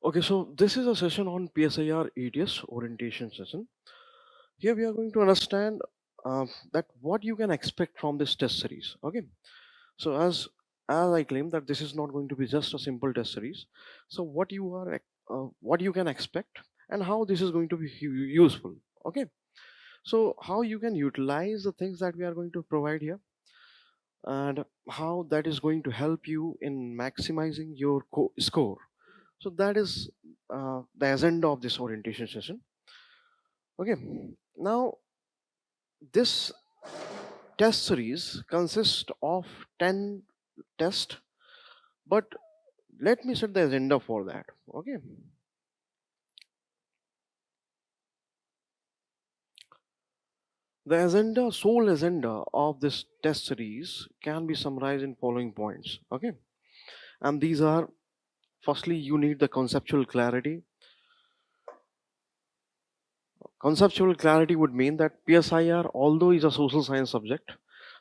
Okay, so this is a session on PSIR ATS orientation session. Here we are going to understand that what you can expect from this test series. Okay, so as I claim that this is not going to be just a simple test series. So what you can expect and how this is going to be useful. Okay, so how you can utilize the things that we are going to provide here and how that is going to help you in maximizing your score. So that is the agenda of this orientation session. Okay, now this test series consists of 10 tests, but let me set the agenda for that. Okay, the sole agenda of this test series can be summarized in following points. Okay, and these are: firstly, you need the conceptual clarity. Conceptual clarity would mean that PSIR, although is a social science subject,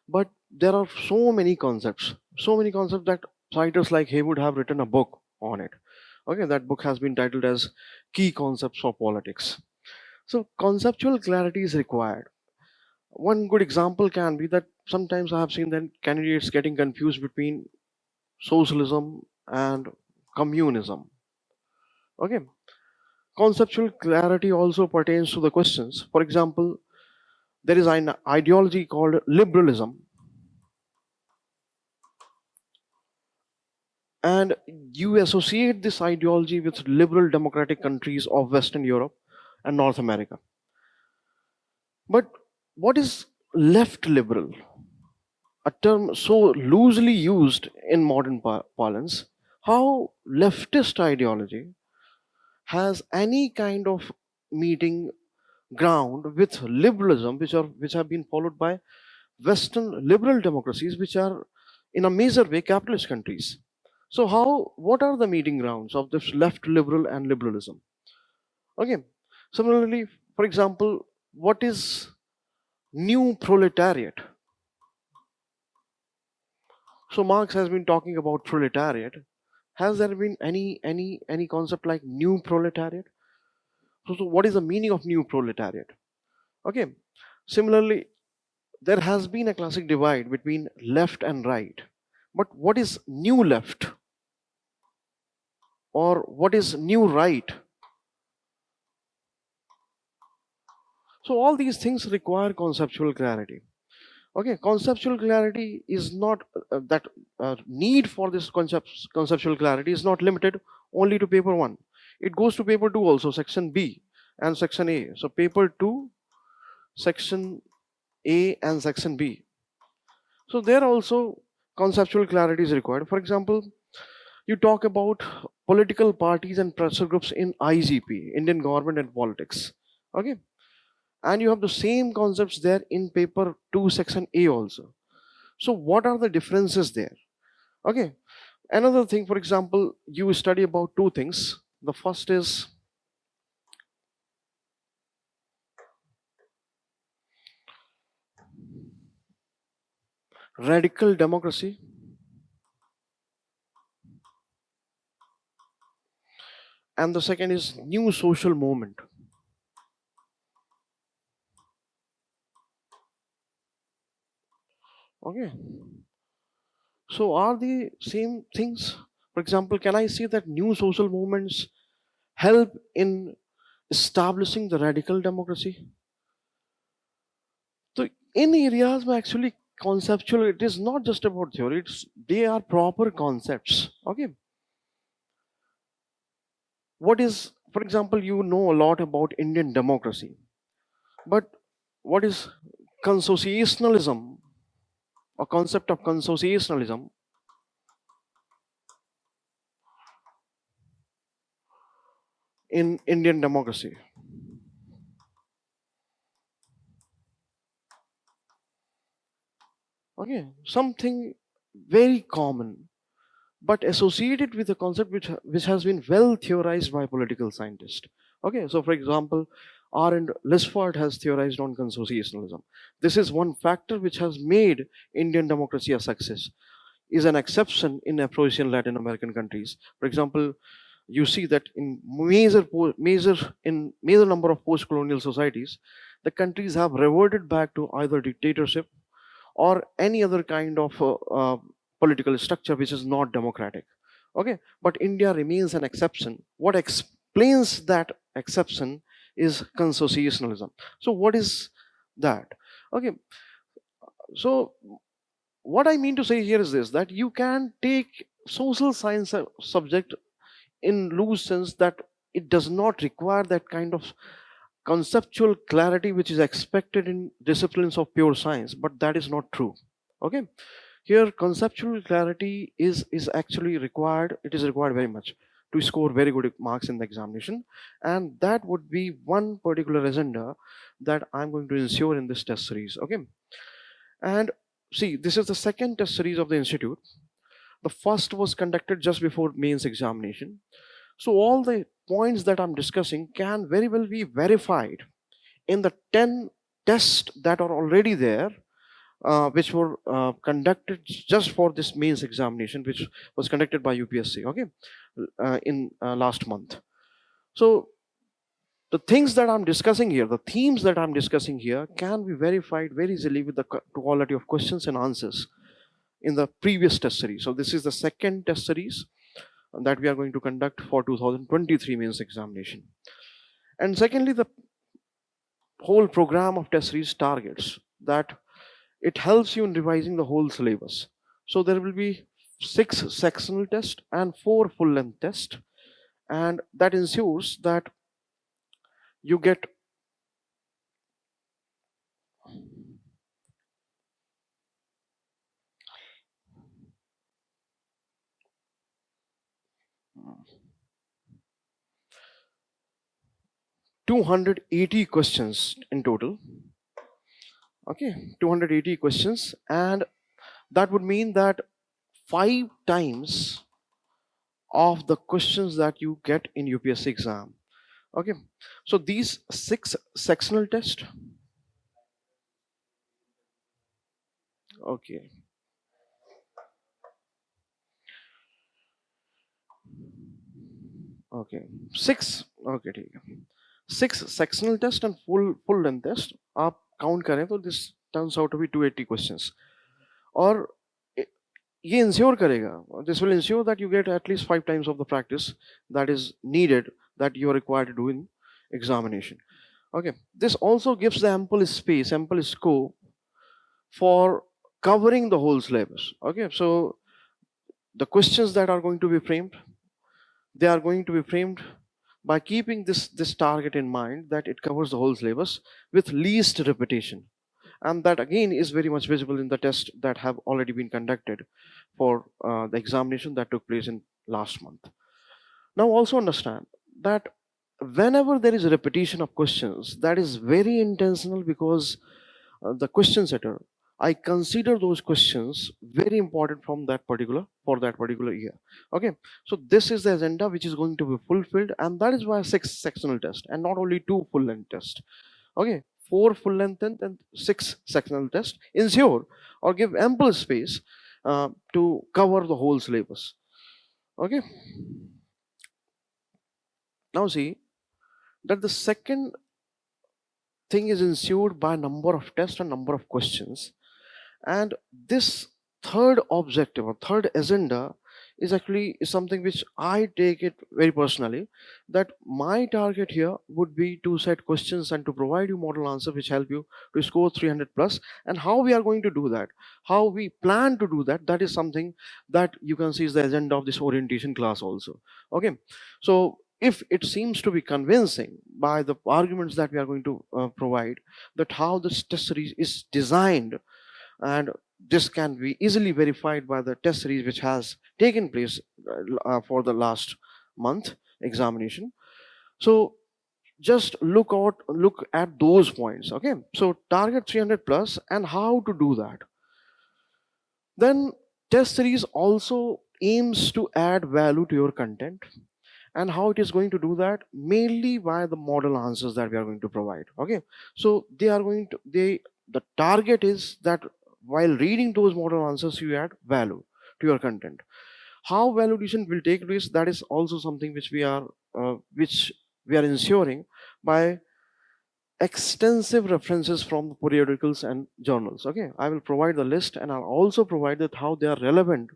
but there are so many concepts that writers like Haywood have written a book on it. Okay, that book has been titled as Key Concepts for Politics. So conceptual clarity is required. One good example can be that sometimes I have seen that candidates getting confused between socialism and communism. Okay, conceptual clarity also pertains to the questions. For example, there is an ideology called liberalism, and you associate this ideology with liberal democratic countries of Western Europe and North America. But what is left liberal? A term so loosely used in modern parlance. How leftist ideology has any kind of meeting ground with liberalism, which have been followed by Western liberal democracies, which are in a major way capitalist countries. So what are the meeting grounds of this left liberal and liberalism? Okay. Similarly, for example, what is new proletariat? So Marx has been talking about proletariat. Has there been any concept like new proletariat? So what is the meaning of new proletariat? Okay. Similarly, there has been a classic divide between left and right. But what is new left? Or what is new right? So all these things require conceptual clarity. Okay, conceptual clarity is not that need for this conceptual clarity is not limited only to paper 1. It goes to paper 2 also, section B and section A. So paper 2, section A and section B. So there also conceptual clarity is required. For example, you talk about political parties and pressure groups in IGP, Indian Government and Politics. Okay, and you have the same concepts there in paper 2 section A also. So what are the differences there? Okay, another thing, for example, you study about two things. The first is radical democracy, and the second is new social movement. Okay, so are the same things? For example, can I say that new social movements help in establishing the radical democracy? So in areas where actually conceptual, it is not just about theory, they are proper concepts. Okay, what is, for example, you know a lot about Indian democracy, but what is consociationalism, a concept of consociationalism in Indian democracy? Okay, something very common, but associated with a concept which has been well theorized by political scientists. Okay, so for example, R and Lisford has theorized on consociationalism. This is one factor which has made Indian democracy a success. Is an exception in Afro-Asian Latin American countries. For example, you see that in major number of post-colonial societies, the countries have reverted back to either dictatorship or any other kind of political structure which is not democratic. Okay, but India remains an exception. What explains that exception is consociationalism. So what is that? Okay, so what I mean to say here is this, that you can take social science subject in loose sense, that it does not require that kind of conceptual clarity which is expected in disciplines of pure science, but that is not true. Okay, here conceptual clarity is actually required. It is required very much to score very good marks in the examination, and that would be one particular agenda that I'm going to ensure in this test series. Okay, and see, this is the second test series of the institute. The first was conducted just before mains examination. So all the points that I'm discussing can very well be verified in the 10 tests that are already there, which were conducted just for this mains examination, which was conducted by UPSC, okay, in last month. So the things that I'm discussing here, the themes that I'm discussing here, can be verified very easily with the quality of questions and answers in the previous test series. So this is the second test series that we are going to conduct for 2023 mains examination. And secondly, the whole program of test series targets that it helps you in revising the whole syllabus. So there will be 6 sectional tests and 4 full length tests, and that ensures that you get $280 questions in total. Okay, 280 questions, and that would mean that 5 times of the questions that you get in UPSC exam. Okay, so these 6 sectional tests. Okay, okay, 6. Okay, ठीक है. 6 sectional test and full length test आप count करें तो this turns out to be 280 questions. और ये ensure करेगा, this will ensure that you get at least 5 times of the practice that is needed, that you are required to do in examination. Okay, this also gives the ample space, ample scope for covering the whole syllabus. Okay, so the questions that are going to be framed, they are going to be framed by keeping this target in mind, that it covers the whole syllabus with least repetition, and that again is very much visible in the tests that have already been conducted for the examination that took place in last month. Now also understand that whenever there is a repetition of questions, that is very intentional, because the question setter, I consider those questions very important for that particular year. Okay, so this is the agenda which is going to be fulfilled, and that is why 6 sectional tests and not only 2 full length tests. Okay, 4 full length and 6 sectional tests ensure or give ample space to cover the whole syllabus. Okay, now see that the second thing is ensured by number of tests and number of questions, and this third objective or third agenda is actually something which I take it very personally, that my target here would be to set questions and to provide you model answer which help you to score 300 plus. And how we are going to do that, how we plan to do that, that is something that you can see is the agenda of this orientation class also. Okay, so if it seems to be convincing by the arguments that we are going to provide, that how this test series is designed, and this can be easily verified by the test series which has taken place for the last month examination. So just look at those points. Okay, so target 300 plus and how to do that. Then test series also aims to add value to your content, and how it is going to do that, mainly by the model answers that we are going to provide. Okay, so the target is that while reading those model answers, you add value to your content. How valuation will take place, that is also something which we are ensuring by extensive references from the periodicals and journals. Okay, I will provide the list, and I'll also provide that how they are relevant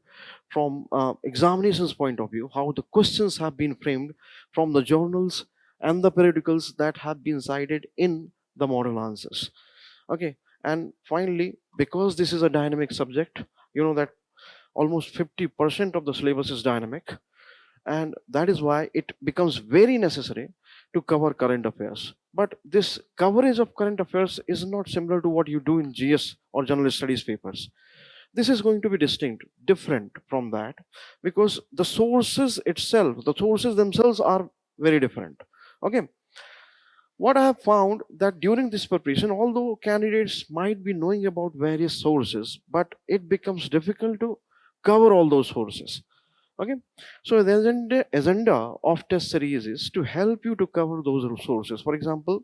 from examinations point of view, how the questions have been framed from the journals and the periodicals that have been cited in the model answers. Okay, and finally, because this is a dynamic subject, you know that almost 50% of the syllabus is dynamic, and that is why it becomes very necessary to cover current affairs. But this coverage of current affairs is not similar to what you do in GS or general studies papers. This is going to be distinct, different from that, because the sources themselves are very different. Okay, what I have found that during this preparation, although candidates might be knowing about various sources, but it becomes difficult to cover all those sources. Okay, so the agenda of test series is to help you to cover those sources. For example,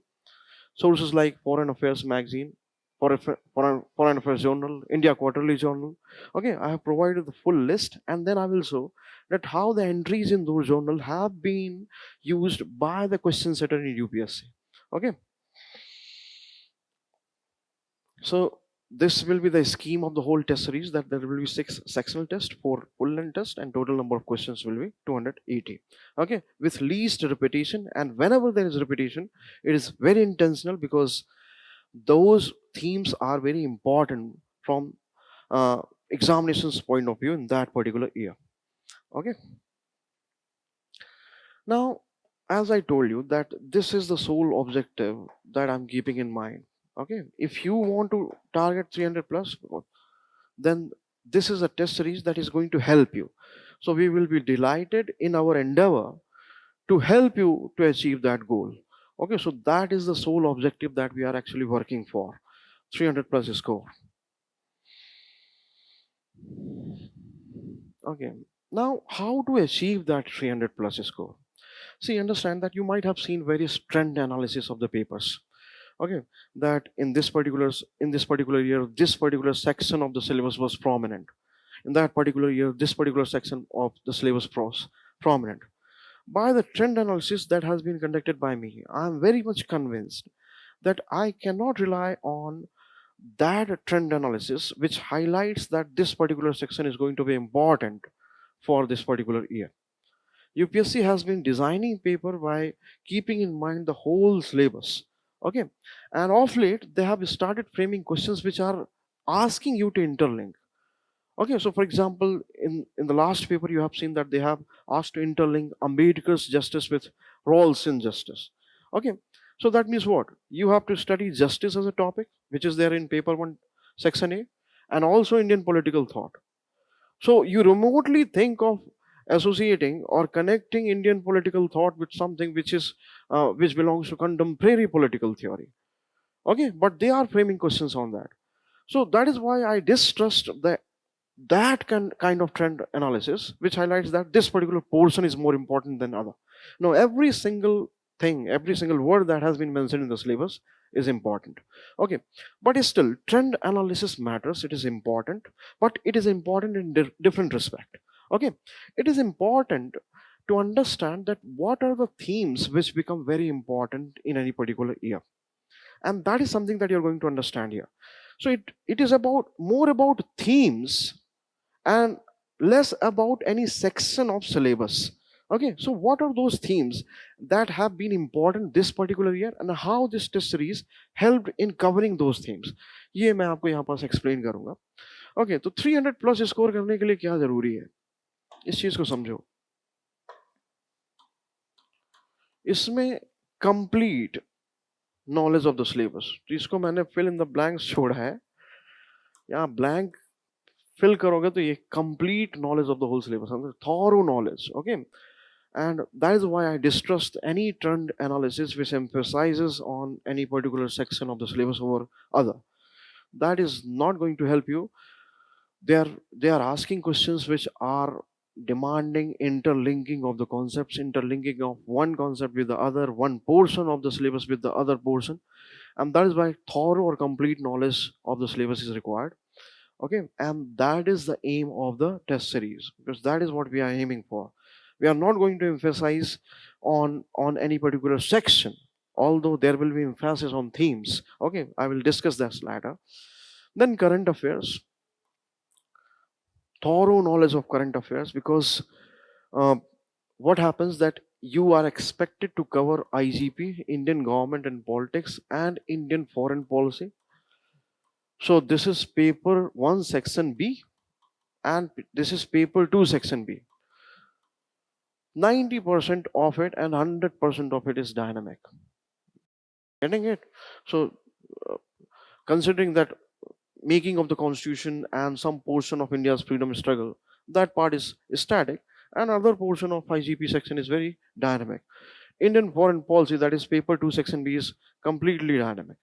sources like Foreign Affairs Magazine, Foreign Affairs Journal, India Quarterly Journal. Okay, I have provided the full list, and then I will show that how the entries in those journal have been used by the question setter in UPSC. Okay, so this will be the scheme of the whole test series, that there will be 6 sectional tests, 4 full length tests, and total number of questions will be 280. Okay, with least repetition, and whenever there is repetition, it is very intentional, because those themes are very important from examinations point of view in that particular year. Okay, now as I told you that this is the sole objective that I'm keeping in mind. Okay, if you want to target 300 plus, then this is a test series that is going to help you. So we will be delighted in our endeavor to help you to achieve that goal. Okay, so that is the sole objective that we are actually working for, 300 plus score. Okay, now how to achieve that 300 plus score? See, understand that you might have seen various trend analysis of the papers. Okay, that in this particular year, this particular section of the syllabus was prominent. In that particular year, this particular section of the syllabus was prominent. By the trend analysis that has been conducted by me, I am very much convinced that I cannot rely on that trend analysis which highlights that this particular section is going to be important for this particular year. UPSC has been designing paper by keeping in mind the whole syllabus. Okay, and of late they have started framing questions which are asking you to interlink. Okay, so for example, in the last paper, you have seen that they have asked to interlink Ambedkar's justice with Rawls' injustice. Okay, so that means what? You have to study justice as a topic, which is there in paper 1, section A, and also Indian political thought. So you remotely think of associating or connecting Indian political thought with something which belongs to contemporary political theory. Okay, but they are framing questions on that. So that is why I distrust kind of trend analysis which highlights that this particular portion is more important than other. No, every single thing, every single word that has been mentioned in the syllabus is important. Okay, but still trend analysis matters, it is important, but it is important in different respect. Okay, it is important to understand that what are the themes which become very important in any particular year, and that is something that you're going to understand here. So it is about more about themes and less about any section of syllabus. Okay, so what are those themes that have been important this particular year, and how this test series helped in covering those themes, ये मैं आपको यहाँ पास explain करूँगा. Okay, तो 300 plus score करने के लिए क्या जरूरी है, इस चीज को समझो. इसमें complete knowledge of the syllabus, जिसको मैंने fill in the blanks छोड़ा है, यहाँ blank fill करोगे तो ये complete knowledge of the whole syllabus, thorough knowledge. Okay, and that is why I distrust any trend analysis which emphasizes on any particular section of the syllabus over other. That is not going to help you. They are asking questions which are demanding interlinking of the concepts, interlinking of one concept with the other, one portion of the syllabus with the other portion, and that is why thorough or complete knowledge of the syllabus is required. Okay, and that is the aim of the test series, because that is what we are aiming for. We are not going to emphasize on any particular section, although there will be emphasis on themes. Okay, I will discuss that later. Then current affairs, thorough knowledge of current affairs, because uh, what happens that you are expected to cover IGP, Indian government and politics, and Indian foreign policy. So this is paper 1 section B, and this is paper 2 section B. 90% of it and 100% of it is dynamic. Getting it? So uh, considering that making of the constitution and some portion of India's freedom struggle, that part is static, and other portion of IGP section is very dynamic. Indian foreign policy, that is paper 2 section B, is completely dynamic,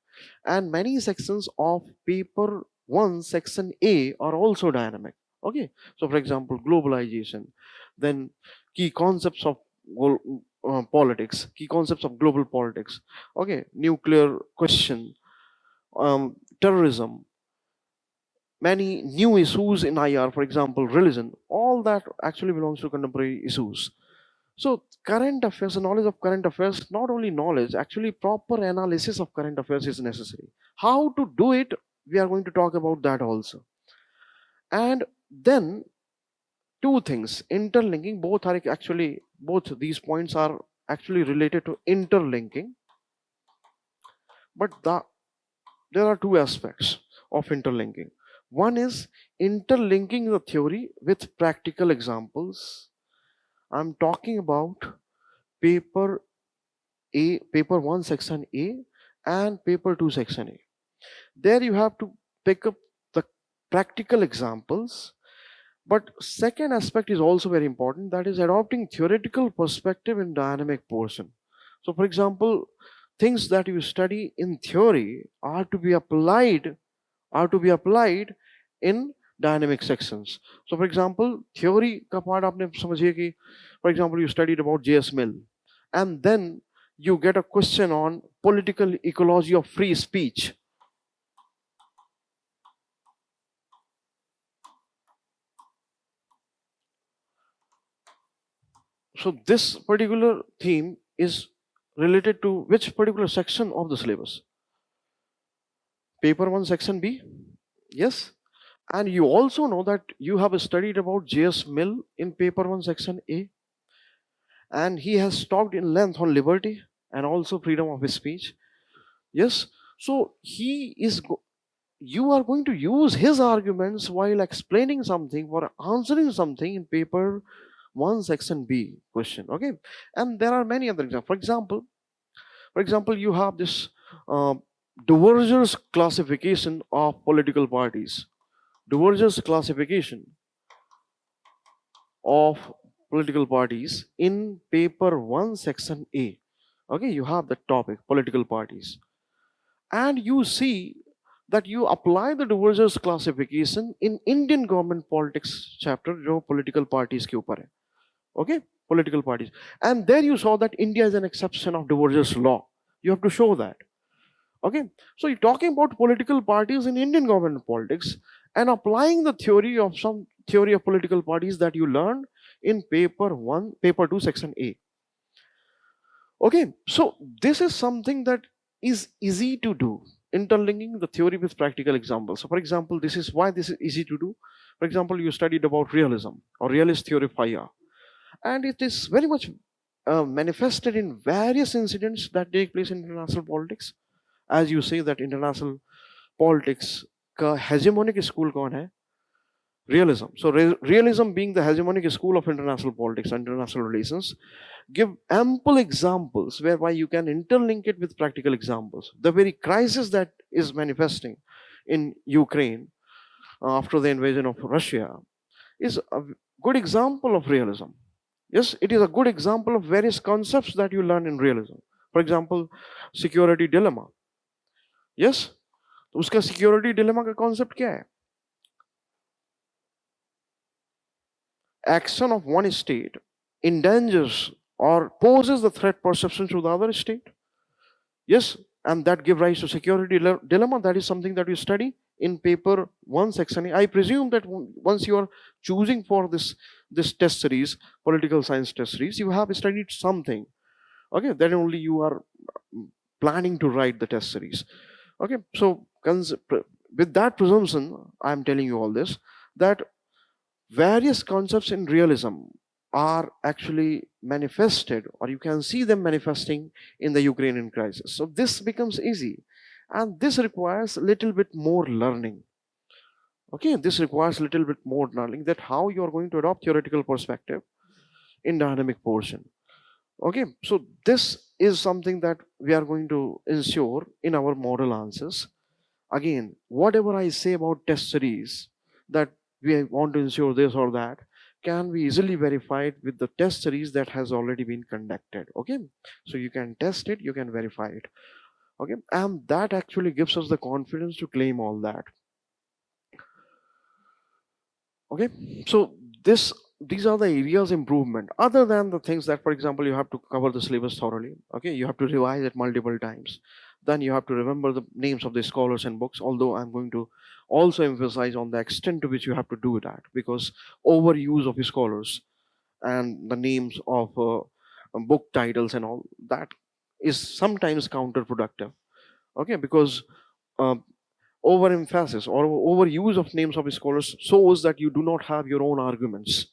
and many sections of paper 1 section A are also dynamic. Okay, so for example, globalization, then key concepts of politics, key concepts of global politics, okay, nuclear question, terrorism, many new issues in IR, for example, religion, all that actually belongs to contemporary issues. So current affairs, knowledge of current affairs, not only knowledge, actually proper analysis of current affairs is necessary. How to do it, we are going to talk about that also. And then two things, interlinking, both these points are actually related to interlinking, but there are two aspects of interlinking. One is interlinking the theory with practical examples. I'm talking about paper 1 section A and paper 2 section A. There you have to pick up the practical examples. But second aspect is also very important, that is adopting theoretical perspective in dynamic portion. So for example, things that you study in theory are to be applied in dynamic sections. So for example, theory का part आपने समझिए कि for example you studied about J.S. Mill, and then you get a question on political ecology of free speech. So this particular theme is related to which particular section of the syllabus? Paper 1 section B? Yes. And you also know that you have studied about J.S. Mill in paper 1 section A, and he has talked in length on liberty and also freedom of speech. Yes. So you are going to use his arguments while explaining something or answering something in paper 1 section B question. Okay, and there are many other examples. For example, you have this Duverger's classification of political parties. Duverger's classification of political parties in paper 1 section A. Okay, you have the topic political parties, and you see that you apply the Duverger's classification in Indian government politics chapter, जो political parties के ऊपर है. Okay, political parties, and there you saw that India is an exception of Duverger's law. You have to show that. Okay, so you're talking about political parties in Indian government politics and applying the theory of political parties that you learned in paper 2 section A. Okay, so this is something that is easy to do, interlinking the theory with practical examples. So for example, this is why this is easy to do. For example, you studied about realism or realist theory of fire, and it is very much manifested in various incidents that take place in international politics. As you say that international politics का hegemonic school कौन है? Realism. So realism being the hegemonic school of international politics and international relations, give ample examples whereby you can interlink it with practical examples. The very crisis that is manifesting in Ukraine after the invasion of Russia is a good example of realism. Yes, it is a good example of various concepts that you learn in realism. For example, security dilemma. Yes, तो उसका security dilemma का concept क्या है? Action of one state endangers or poses the threat perception to the other state. Yes, and that give rise to security dilemma. That is something that we study in paper 1 section. I presume that once you are choosing for this test series, political science test series, you have studied something. Okay, then only you are planning to write the test series. Okay, so with that presumption, I'm telling you all this, that various concepts in realism are actually manifested, or you can see them manifesting in the Ukrainian crisis. So this becomes easy, and this requires a little bit more learning. Okay, this requires a little bit more learning, that how you are going to adopt theoretical perspective in dynamic portion. Okay, so this is something that we are going to ensure in our model answers. Again, whatever I say about test series, that we want to ensure this or that, can be easily verified with the test series that has already been conducted. Okay, so you can test it, you can verify it. Okay, and that actually gives us the confidence to claim all that. Okay, so these are the areas improvement, other than the things that, for example, you have to cover the syllabus thoroughly. Okay, you have to revise it multiple times, then you have to remember the names of the scholars and books, although I'm going to also emphasize on the extent to which you have to do that, because overuse of scholars and the names of book titles and all that is sometimes counterproductive. Okay, because uh, overemphasis or overuse of names of scholars shows that you do not have your own arguments.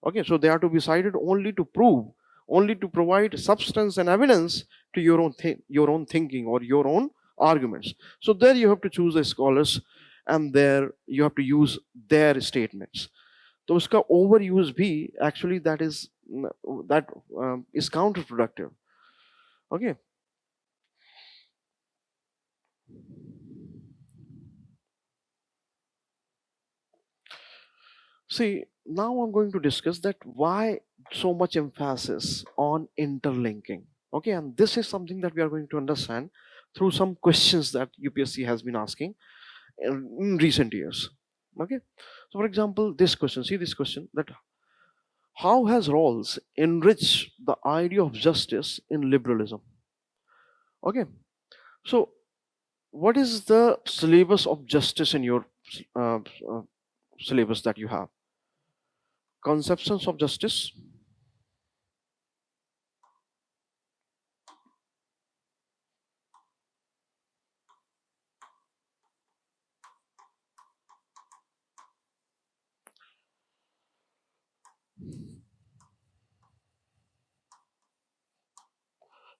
Okay, so they are to be cited only to prove, only to provide substance and evidence to your own thinking or your own arguments. So there you have to choose the scholars, and there you have to use their statements. तो उसका overuse भी actually that is counterproductive. Okay. See, now I'm going to discuss that why so much emphasis on interlinking. Okay, and this is something that we are going to understand through some questions that UPSC has been asking in recent years. Okay, so for example, this question, see this question, that how has Rawls enriched the idea of justice in liberalism? Okay, so what is the syllabus of justice in your uh, uh, syllabus that you have? Conceptions of justice,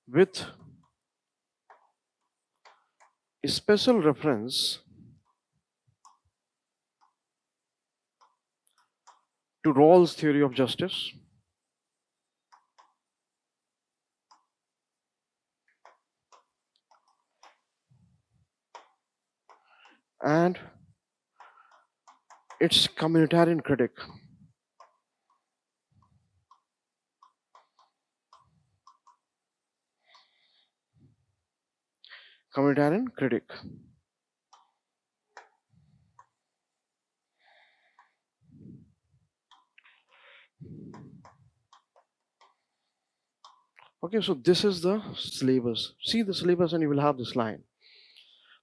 with a special reference to Rawls' theory of justice, and its communitarian critic. Communitarian critic. Okay, so this is the syllabus. See the syllabus and you will have this line.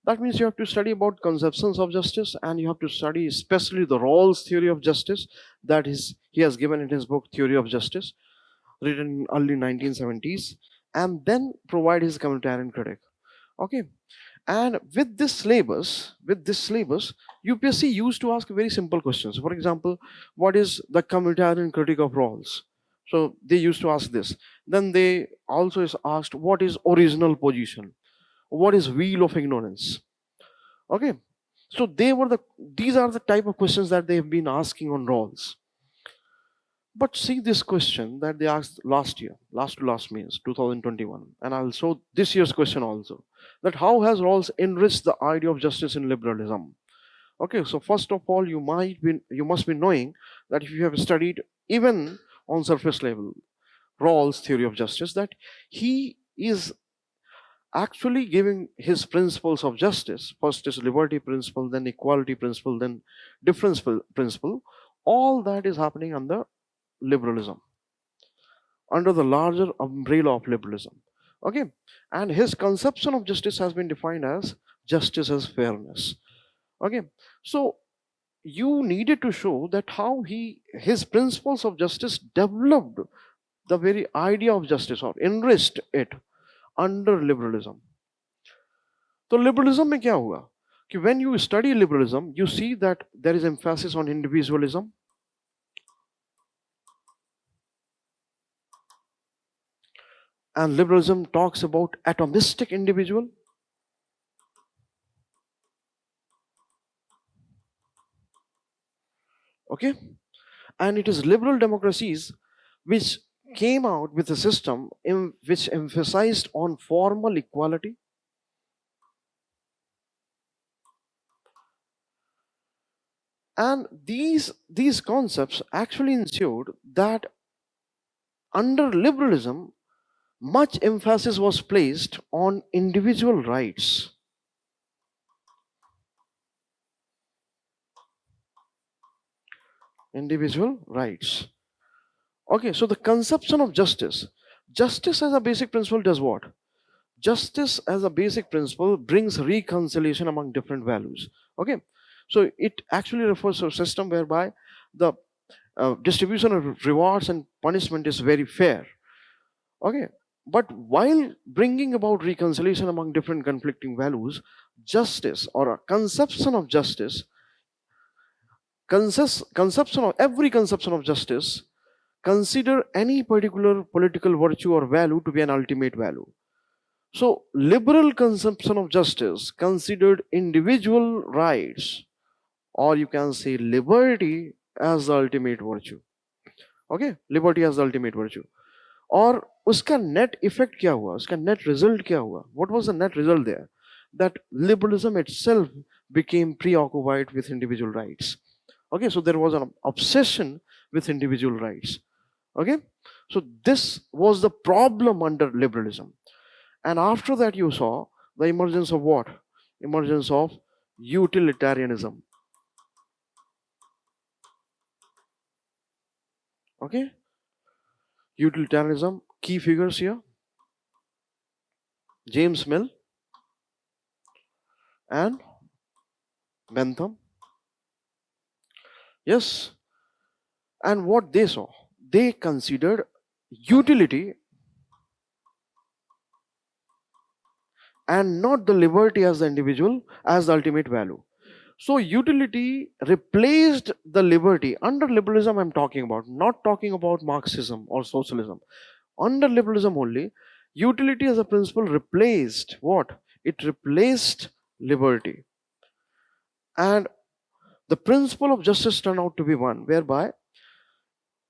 That means you have to study about conceptions of justice, and you have to study especially the Rawls' theory of justice that he has given in his book Theory of Justice, written in early 1970s, and then provide his communitarian critic. Okay, and with this syllabus, UPSC used to ask very simple questions. For example, what is the communitarian critic of Rawls? So they used to ask this. Then they also is asked, what is original position? What is wheel of ignorance? Okay, so these are the type of questions that they have been asking on Rawls. But see this question that they asked last year, last to last means 2021, and I'll show this year's question also. That how has Rawls enriched the idea of justice in liberalism? Okay, so first of all, you must be knowing that if you have studied even on surface level Rawls' theory of justice, that he is actually giving his principles of justice. First is liberty principle, then equality principle, then difference principle. All that is happening under liberalism, under the larger umbrella of liberalism. Okay, and his conception of justice has been defined as justice as fairness. Okay, so you needed to show that how his principles of justice developed the very idea of justice or enriched it under liberalism. तो liberalism में क्या हुआ कि when you study liberalism you see that there is emphasis on individualism, and liberalism talks about atomistic individual. Okay, and it is liberal democracies which came out with a system which emphasized on formal equality. And these concepts actually ensured that under liberalism much emphasis was placed on individual rights. Individual rights. Okay, so the conception of justice. Justice as a basic principle does what? Justice as a basic principle brings reconciliation among different values. Okay, so it actually refers to a system whereby the distribution of rewards and punishment is very fair. Okay, but while bringing about reconciliation among different conflicting values, justice or a conception of justice, conception of every conception of justice consider any particular political virtue or value to be an ultimate value. So liberal conception of justice considered individual rights, or you can say liberty, as the ultimate virtue. Okay, liberty as the ultimate virtue. और उसका net effect क्या हुआ, उसका net result क्या हुआ? What was the net result there? That liberalism itself became preoccupied with individual rights. Okay, so there was an obsession with individual rights. Okay, so this was the problem under liberalism. And after that you saw the emergence of what? Emergence of utilitarianism. Okay, utilitarianism, key figures here: James Mill and Bentham. Yes, and what they saw, they considered utility and not the liberty as the individual as the ultimate value. So utility replaced the liberty. Under liberalism I'm talking about, not talking about Marxism or socialism. Under liberalism only, utility as a principle replaced what? It replaced liberty. And the principle of justice turned out to be one whereby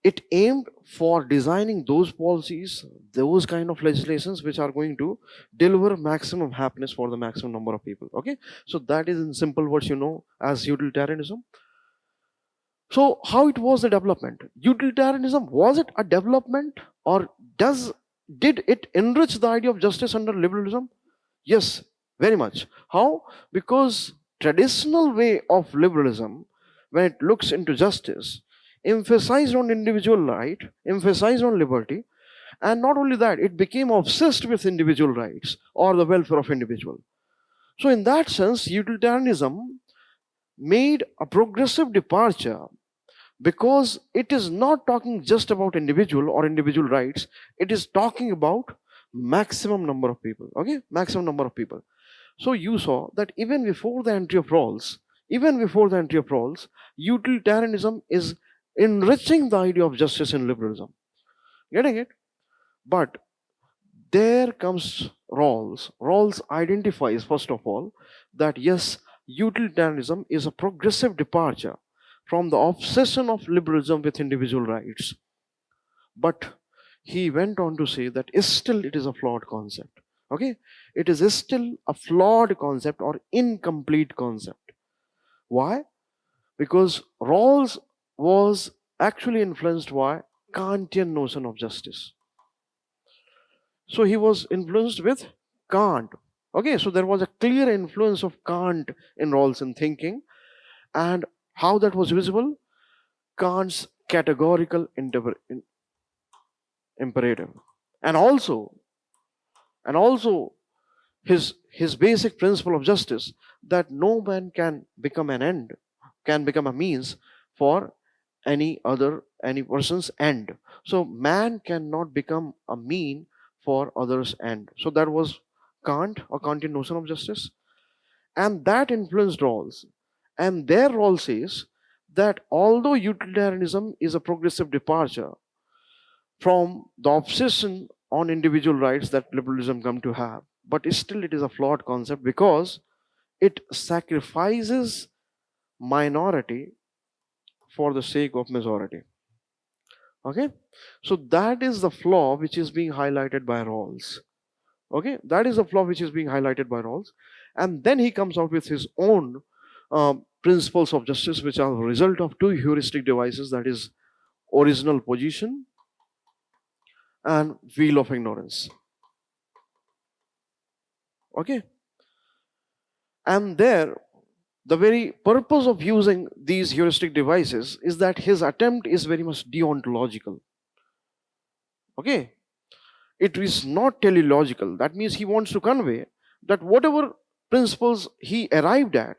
it aimed for designing those policies, those kind of legislations which are going to deliver maximum happiness for the maximum number of people. Okay, so that is in simple words, you know, as utilitarianism. So how it was the development? Utilitarianism, was it a development, or did it enrich the idea of justice under liberalism? Yes, very much. How? Because traditional way of liberalism, when it looks into justice, emphasized on individual right, emphasized on liberty, and not only that, it became obsessed with individual rights or the welfare of individual. So in that sense, utilitarianism made a progressive departure, because it is not talking just about individual or individual rights, it is talking about maximum number of people. Okay, maximum number of people. So you saw that even before the entry of Rawls, utilitarianism is enriching the idea of justice in liberalism. Getting it? But there comes Rawls. Rawls identifies, first of all, that yes, utilitarianism is a progressive departure from the obsession of liberalism with individual rights. But he went on to say that still it is a flawed concept. Okay, it is still a flawed concept or incomplete concept. Why? Because Rawls was actually influenced by Kantian notion of justice. So he was influenced with Kant. Okay, so there was a clear influence of Kant in Rawls in thinking, and how that was visible? Kant's categorical imperative, and also his basic principle of justice, that no man can become an end, can become a means for any person's end. So man cannot become a mean for others' end. So that was Kant or Kantian notion of justice, and that influenced Rawls. And their role says that although utilitarianism is a progressive departure from the obsession on individual rights that liberalism come to have, but still it is a flawed concept because it sacrifices minority for the sake of majority. Okay, so that is the flaw which is being highlighted by Rawls. Okay, that is the flaw which is being highlighted by Rawls, and then he comes out with his own principles of justice, which are the result of two heuristic devices, that is original position and wheel of ignorance. Okay, and there, the very purpose of using these heuristic devices is that his attempt is very much deontological. Okay, it is not teleological. That means he wants to convey that whatever principles he arrived at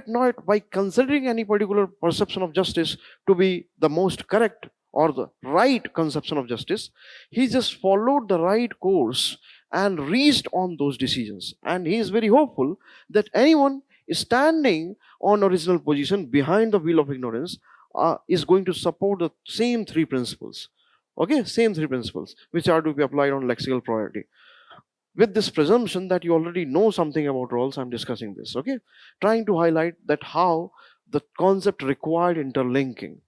not by considering any particular perception of justice to be the most correct or the right conception of justice. He just followed the right course and reached on those decisions. And he is very hopeful that anyone standing on original position behind the wheel of ignorance is going to support the same three principles. Okay, same three principles which are to be applied on lexical priority. With this presumption that you already know something about Rawls, I'm discussing this. Okay, trying to highlight that how the concept required interlinking,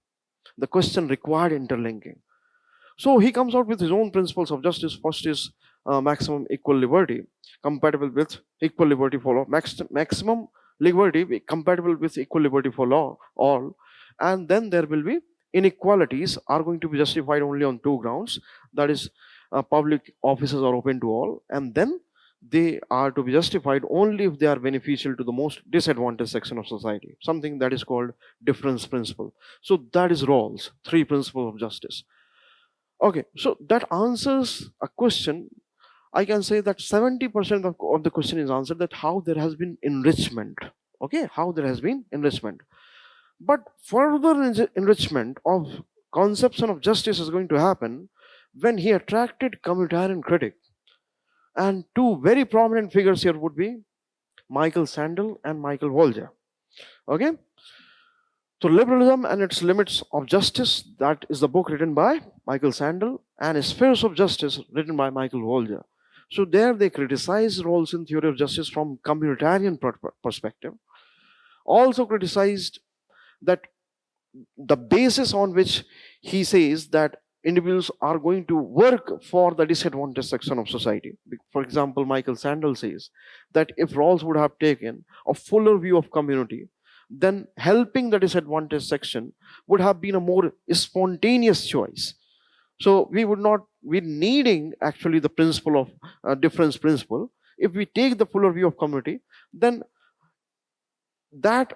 the question required interlinking. So he comes out with his own principles of justice. First is maximum equal liberty compatible with equal liberty for law. Maximum liberty compatible with equal liberty for law, all. And then there will be inequalities are going to be justified only on two grounds, that is public offices are open to all, and then they are to be justified only if they are beneficial to the most disadvantaged section of society, something that is called difference principle. So that is Rawls' three principles of justice. Okay, so that answers a question. I can say that 70% of the question is answered, that how there has been enrichment. Okay, how there has been enrichment. But further enrichment of conception of justice is going to happen when he attracted communitarian critic. And two very prominent figures here would be Michael Sandel and Michael Volger. Okay, so Liberalism and Its Limits of Justice, that is the book written by Michael Sandel, and Spheres of Justice, written by Michael Volger. So there they criticize Rawls in theory of justice from communitarian perspective. Also criticized that the basis on which he says that individuals are going to work for the disadvantaged section of society. For example, Michael Sandel says that if Rawls would have taken a fuller view of community, then helping the disadvantaged section would have been a more spontaneous choice. So we would not be needing actually the principle of difference principle. If we take the fuller view of community, then that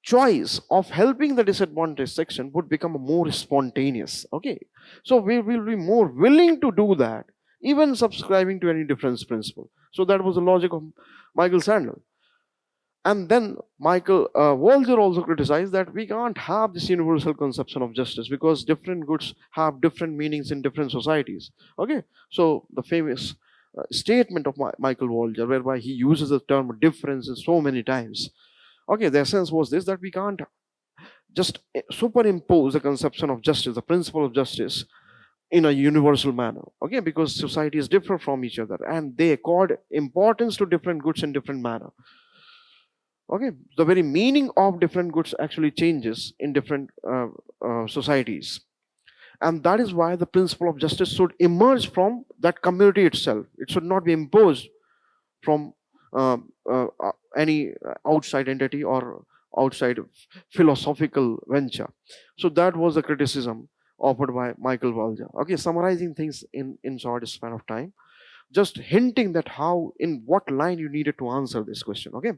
choice of helping the disadvantaged section would become more spontaneous. Okay, so we will be more willing to do that, even subscribing to any difference principle. So that was the logic of Michael Sandel. And then Michael Volger also criticized that we can't have this universal conception of justice because different goods have different meanings in different societies. Okay, so the famous statement of Michael Volger, whereby he uses the term difference so many times. Okay, the essence was this, that we can't just superimpose the conception of justice, the principle of justice, in a universal manner. Okay, because societies differ from each other and they accord importance to different goods in different manner. Okay, the very meaning of different goods actually changes in different societies. And that is why the principle of justice should emerge from that community itself. It should not be imposed from any outside entity or outside philosophical venture. So that was the criticism offered by Michael Volger. Okay, summarizing things in short span of time, just hinting that how, in what line you needed to answer this question. Okay,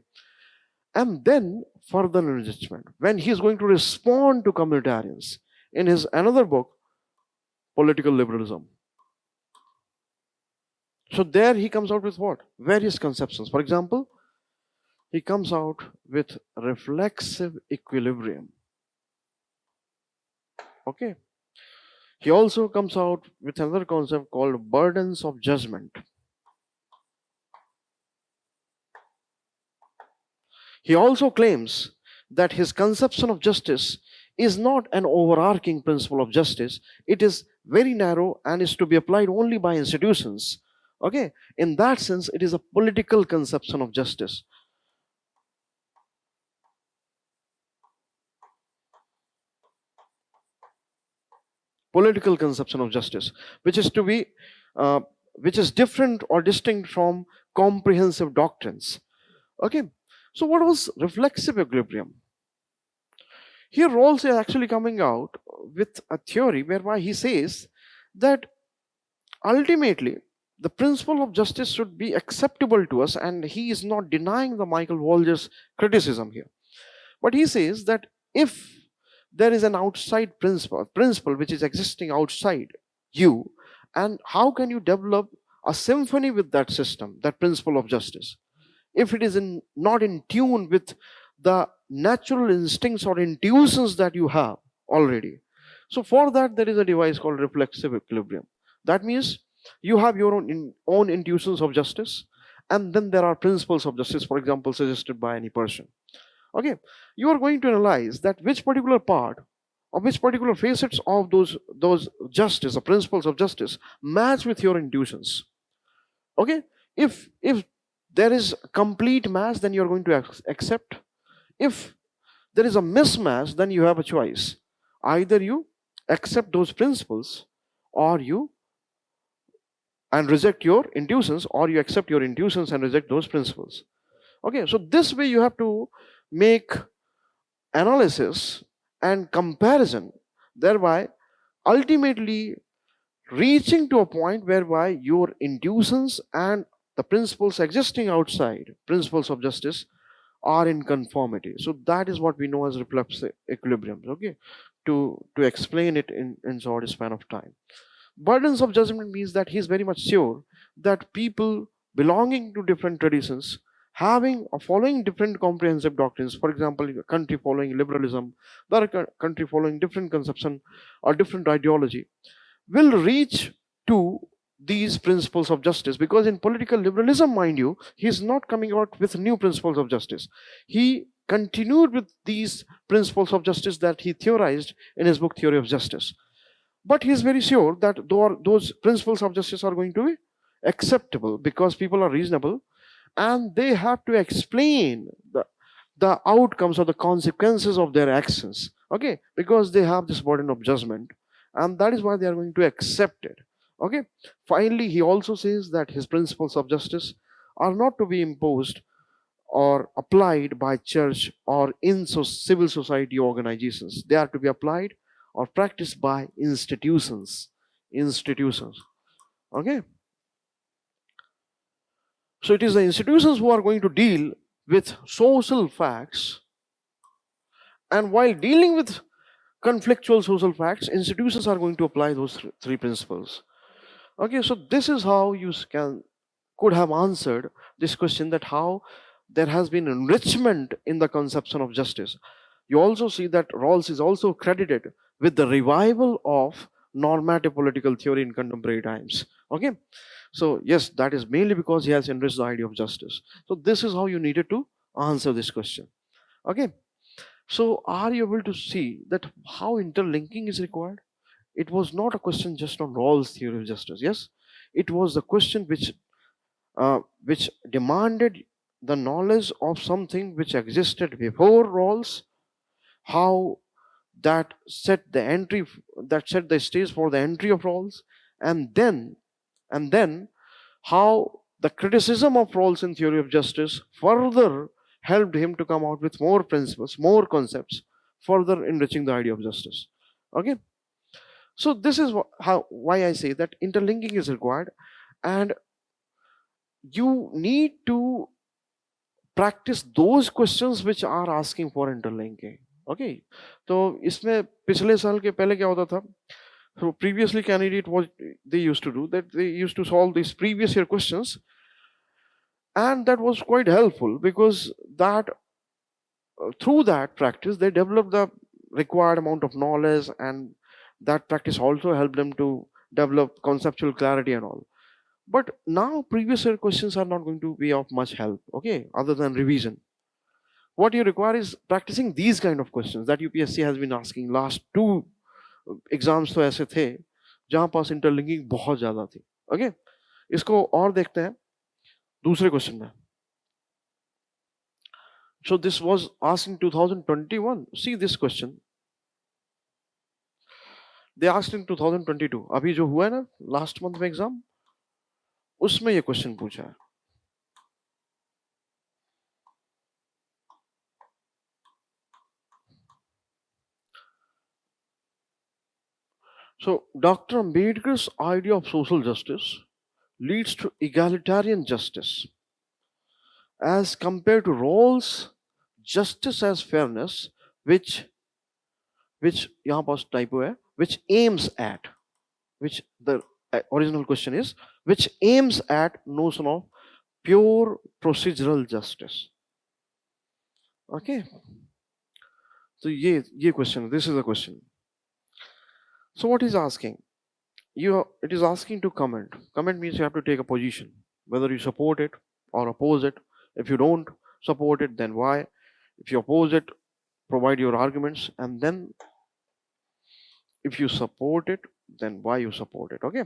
and then further enrichment when he is going to respond to communitarians in his another book, Political Liberalism. So there he comes out with what? Various conceptions. For example, he comes out with reflexive equilibrium. Okay. He also comes out with another concept called burdens of judgment. He also claims that his conception of justice is not an overarching principle of justice. It is very narrow and is to be applied only by institutions. Okay, in that sense, it is a political conception of justice. Political conception of justice, which is to be, which is different or distinct from comprehensive doctrines. Okay, so what was reflexive equilibrium? Here Rawls is actually coming out with a theory whereby he says that ultimately the principle of justice should be acceptable to us, and he is not denying the Michael Walger's criticism here. But he says that if there is an outside principle which is existing outside you, and how can you develop a symphony with that system, that principle of justice, if it is not in tune with the natural instincts or intuitions that you have already? So for that there is a device called reflexive equilibrium. That means you have your own intuitions of justice, and then there are principles of justice, for example, suggested by any person. Okay, you are going to analyze that which particular part or which particular facets of those justice or principles of justice match with your intuitions. Okay, if there is complete match, then you are going to accept. If there is a mismatch, then you have a choice. Either you accept those principles or you and reject your intuitions, or you accept your intuitions and reject those principles. Okay, so this way you have to make analysis and comparison, thereby ultimately reaching to a point whereby your intuitions and the principles existing outside, principles of justice, are in conformity. So that is what we know as reflexive equilibrium. Okay, to explain it in short span of time. Burdens of judgment means that he is very much sure that people belonging to different traditions, having or following different comprehensive doctrines, for example, a country following liberalism, the other country following different conception or different ideology, will reach to these principles of justice, because in political liberalism, mind you, he is not coming out with new principles of justice. He continued with these principles of justice that he theorized in his book Theory of Justice. But he is very sure that those principles of justice are going to be acceptable because people are reasonable and they have to explain the outcomes or the consequences of their actions. Okay, because they have this burden of judgment, and that is why they are going to accept it. Okay, finally, he also says that his principles of justice are not to be imposed or applied by church or in civil society organizations. They are to be applied or practiced by institutions. Okay, so it is the institutions who are going to deal with social facts, and while dealing with conflictual social facts, institutions are going to apply those three principles. Okay, so this is how you could have answered this question, that how there has been enrichment in the conception of justice. You also see that Rawls is also credited with the revival of normative political theory in contemporary times. Okay, so yes, that is mainly because he has enriched the idea of justice. So this is how you needed to answer this question. Okay, so are you able to see that how interlinking is required? It was not a question just on Rawls' theory of justice. Yes, it was the question which demanded the knowledge of something which existed before Rawls, how that set the stage for the entry of Rawls, and then how the criticism of Rawls in theory of justice further helped him to come out with more principles, more concepts, further enriching the idea of justice. Okay, so this is why I say that interlinking is required, and you need to practice those questions which are asking for interlinking. Okay, तो इसमें पिछले साल के पहले क्या होता था, So previously candidate, what they used to do, that they used to solve these previous year questions, and that was quite helpful because that through that practice they developed the required amount of knowledge, and that practice also helped them to develop conceptual clarity and all. But now previous year questions are not going to be of much help, okay, other than revision. What you require is practicing these kind of questions that UPSC has been asking. Last two exams तो ऐसे थे जहां पास interlinking बहुत ज्यादा थी. Okay, इसको और देखते हैं दूसरे क्वेश्चन में. So this was asked in 2021. See this question. They asked in 2022. अभी जो हुआ है ना लास्ट मंथ में एग्जाम, उसमें ये क्वेश्चन पूछा है. So Dr. Ambedkar's idea of social justice leads to egalitarian justice as compared to Rawls' justice as fairness, which यहाँ पास typo है, which aims at, which the original question is, which aims at notion of pure procedural justice. Okay, so ये question, this is the question. So what is asking? It is asking to comment. Comment means you have to take a position, whether you support it or oppose it. If you don't support it, then why? If you oppose it, provide your arguments, and then if you support it, then why you support it. Okay.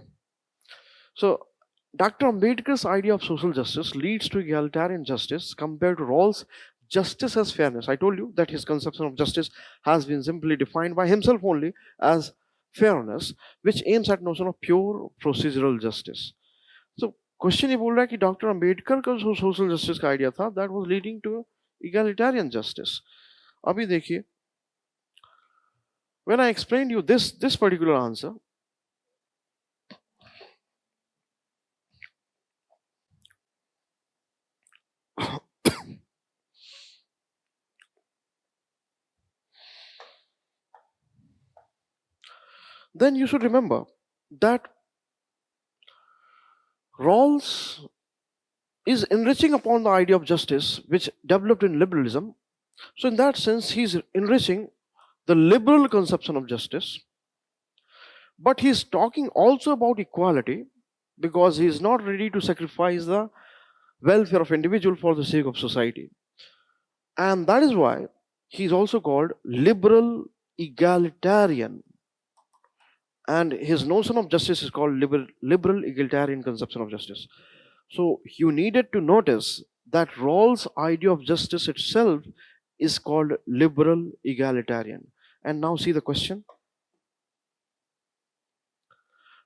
So Dr. Ambedkar's idea of social justice leads to egalitarian justice compared to Rawls' justice as fairness. I told you that his conception of justice has been simply defined by himself only as fairness, which aims at notion of pure procedural justice. So question ये बोल रहा है कि doctor Ambedkar का जो social justice का idea था, that was leading to egalitarian justice. अभी देखिए, when I explained you this particular answer, then you should remember that Rawls is enriching upon the idea of justice which developed in liberalism. So in that sense, he's enriching the liberal conception of justice, but he's talking also about equality because he is not ready to sacrifice the welfare of individual for the sake of society. And that is why he's also called liberal egalitarian. And his notion of justice is called liberal egalitarian conception of justice. So you needed to notice that Rawls' idea of justice itself is called liberal egalitarian. And now see the question.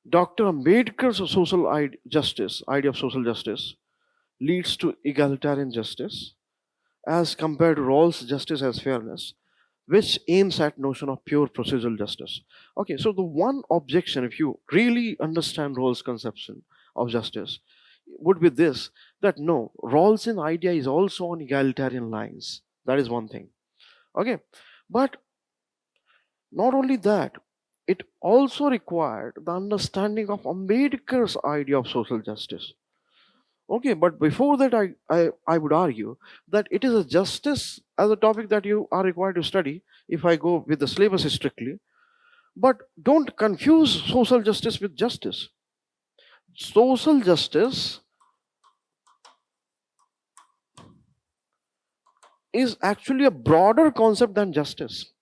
Dr. Ambedkar's idea of social justice leads to egalitarian justice as compared to Rawls' justice as fairness, which aims at notion of pure procedural justice. Okay, so the one objection, if you really understand Rawls' conception of justice, would be this, that no, Rawls' idea is also on egalitarian lines. That is one thing. Okay, but not only that, it also required the understanding of Ambedkar's idea of social justice. Okay, but before that, I would argue that it is a justice as a topic that you are required to study if I go with the syllabus strictly. But don't confuse social justice with justice. Social justice is actually a broader concept than justice.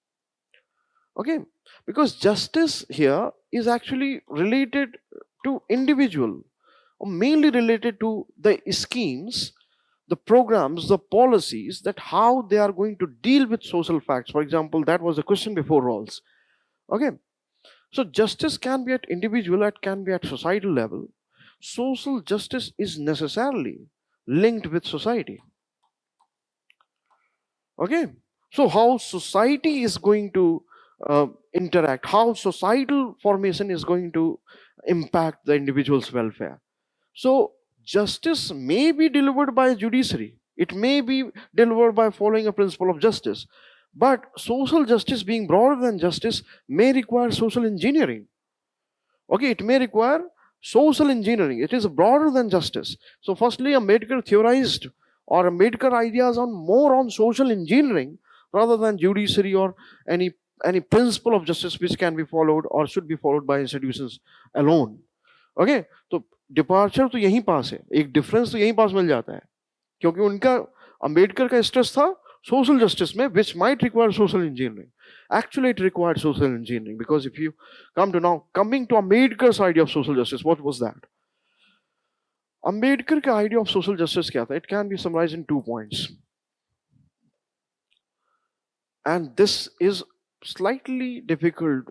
Okay, because justice here is actually related to individual, or mainly related to the schemes, the programs, the policies, that how they are going to deal with social facts. For example, that was the question before Rawls. Okay, so justice can be at individual, it can be at societal level. Social justice is necessarily linked with society. Okay, so how society is going to interact, how societal formation is going to impact the individual's welfare. So justice may be delivered by judiciary, it may be delivered by following a principle of justice, but social justice being broader than justice may require social engineering. Okay, it may require social engineering. It is broader than justice. So firstly, Ambedkar theorized, or Ambedkar ideas on more on social engineering rather than judiciary or any any principle of justice which can be followed or should be followed by institutions alone. Okay, तो departure तो यहीं पास है, एक difference तो यहीं पास मिल जाता है, क्योंकि उनका अंबेडकर का स्ट्रेस था social justice में, which might require social engineering. Actually, it required social engineering, because if you come to now, coming to Ambedkar's idea of social justice, what was that? Ambedkar का idea of social justice क्या था? It can be summarized in 2 points. And this is slightly difficult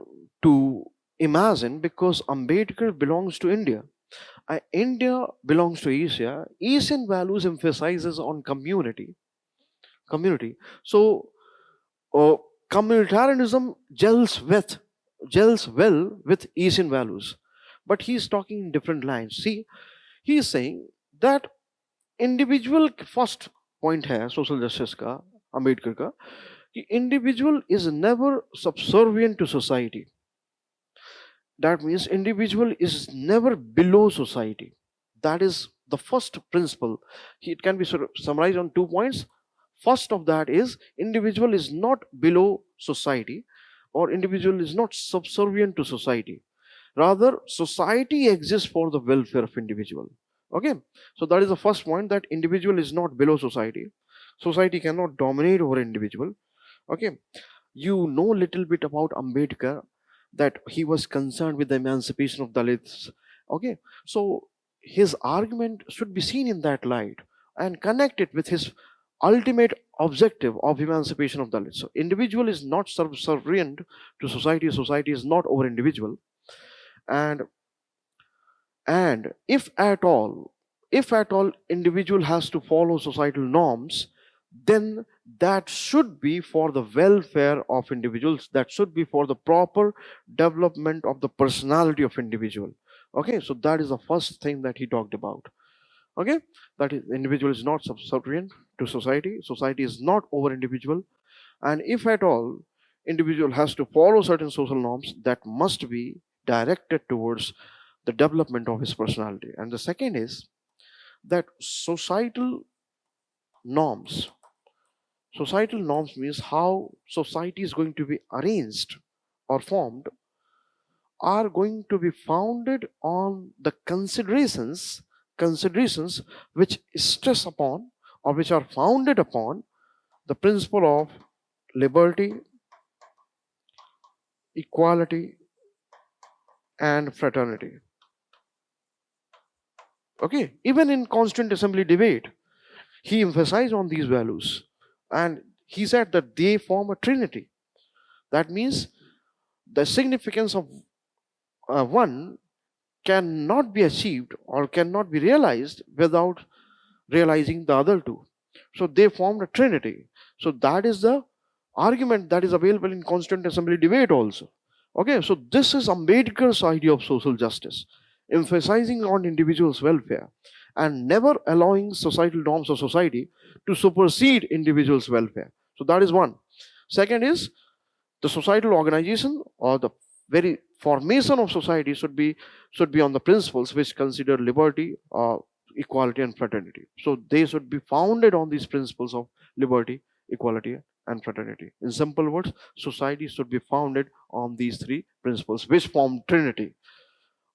to imagine because Ambedkar belongs to India. India belongs to Asia. Asian values emphasizes on community. So communitarianism gels well with Asian values, but he's talking in different lines. See, he's saying that individual, first point है social justice का, Ambedkar का, कि individual is never subservient to society. That means individual is never below society. That is the first principle. It can be summarized on 2 points. First of that is individual is not below society, or individual is not subservient to society. Rather, society exists for the welfare of individual. Okay, so that is the first point, that individual is not below society. Society cannot dominate over individual. Okay, you know little bit about Ambedkar, that he was concerned with the emancipation of Dalits. Okay, so his argument should be seen in that light and connect it with his ultimate objective of emancipation of Dalits. So individual is not subservient to society, society is not over individual. And if at all individual has to follow societal norms, then that should be for the welfare of individuals, that should be for the proper development of the personality of individual. Okay, so that is the first thing that he talked about. Okay, that is, individual is not subservient to society, society is not over individual, and if at all individual has to follow certain social norms, that must be directed towards the development of his personality. And the second is that societal norms means how society is going to be arranged or formed, are going to be founded on the considerations which stress upon, or which are founded upon, the principle of liberty, equality, and fraternity. Okay, even in Constituent Assembly debate, he emphasized on these values, and he said that they form a trinity. That means the significance of one cannot be achieved or cannot be realized without realizing the other two. So they formed a trinity. So that is the argument that is available in Constituent Assembly debate also. Okay, so this is Ambedkar's idea of social justice, emphasizing on individuals' welfare and never allowing societal norms of society to supersede individuals' welfare. So that is one. Second is the societal organization, or the very formation of society should be on the principles which consider liberty, equality, and fraternity. So they should be founded on these principles of liberty, equality, and fraternity. In simple words, society should be founded on these three principles, which form trinity.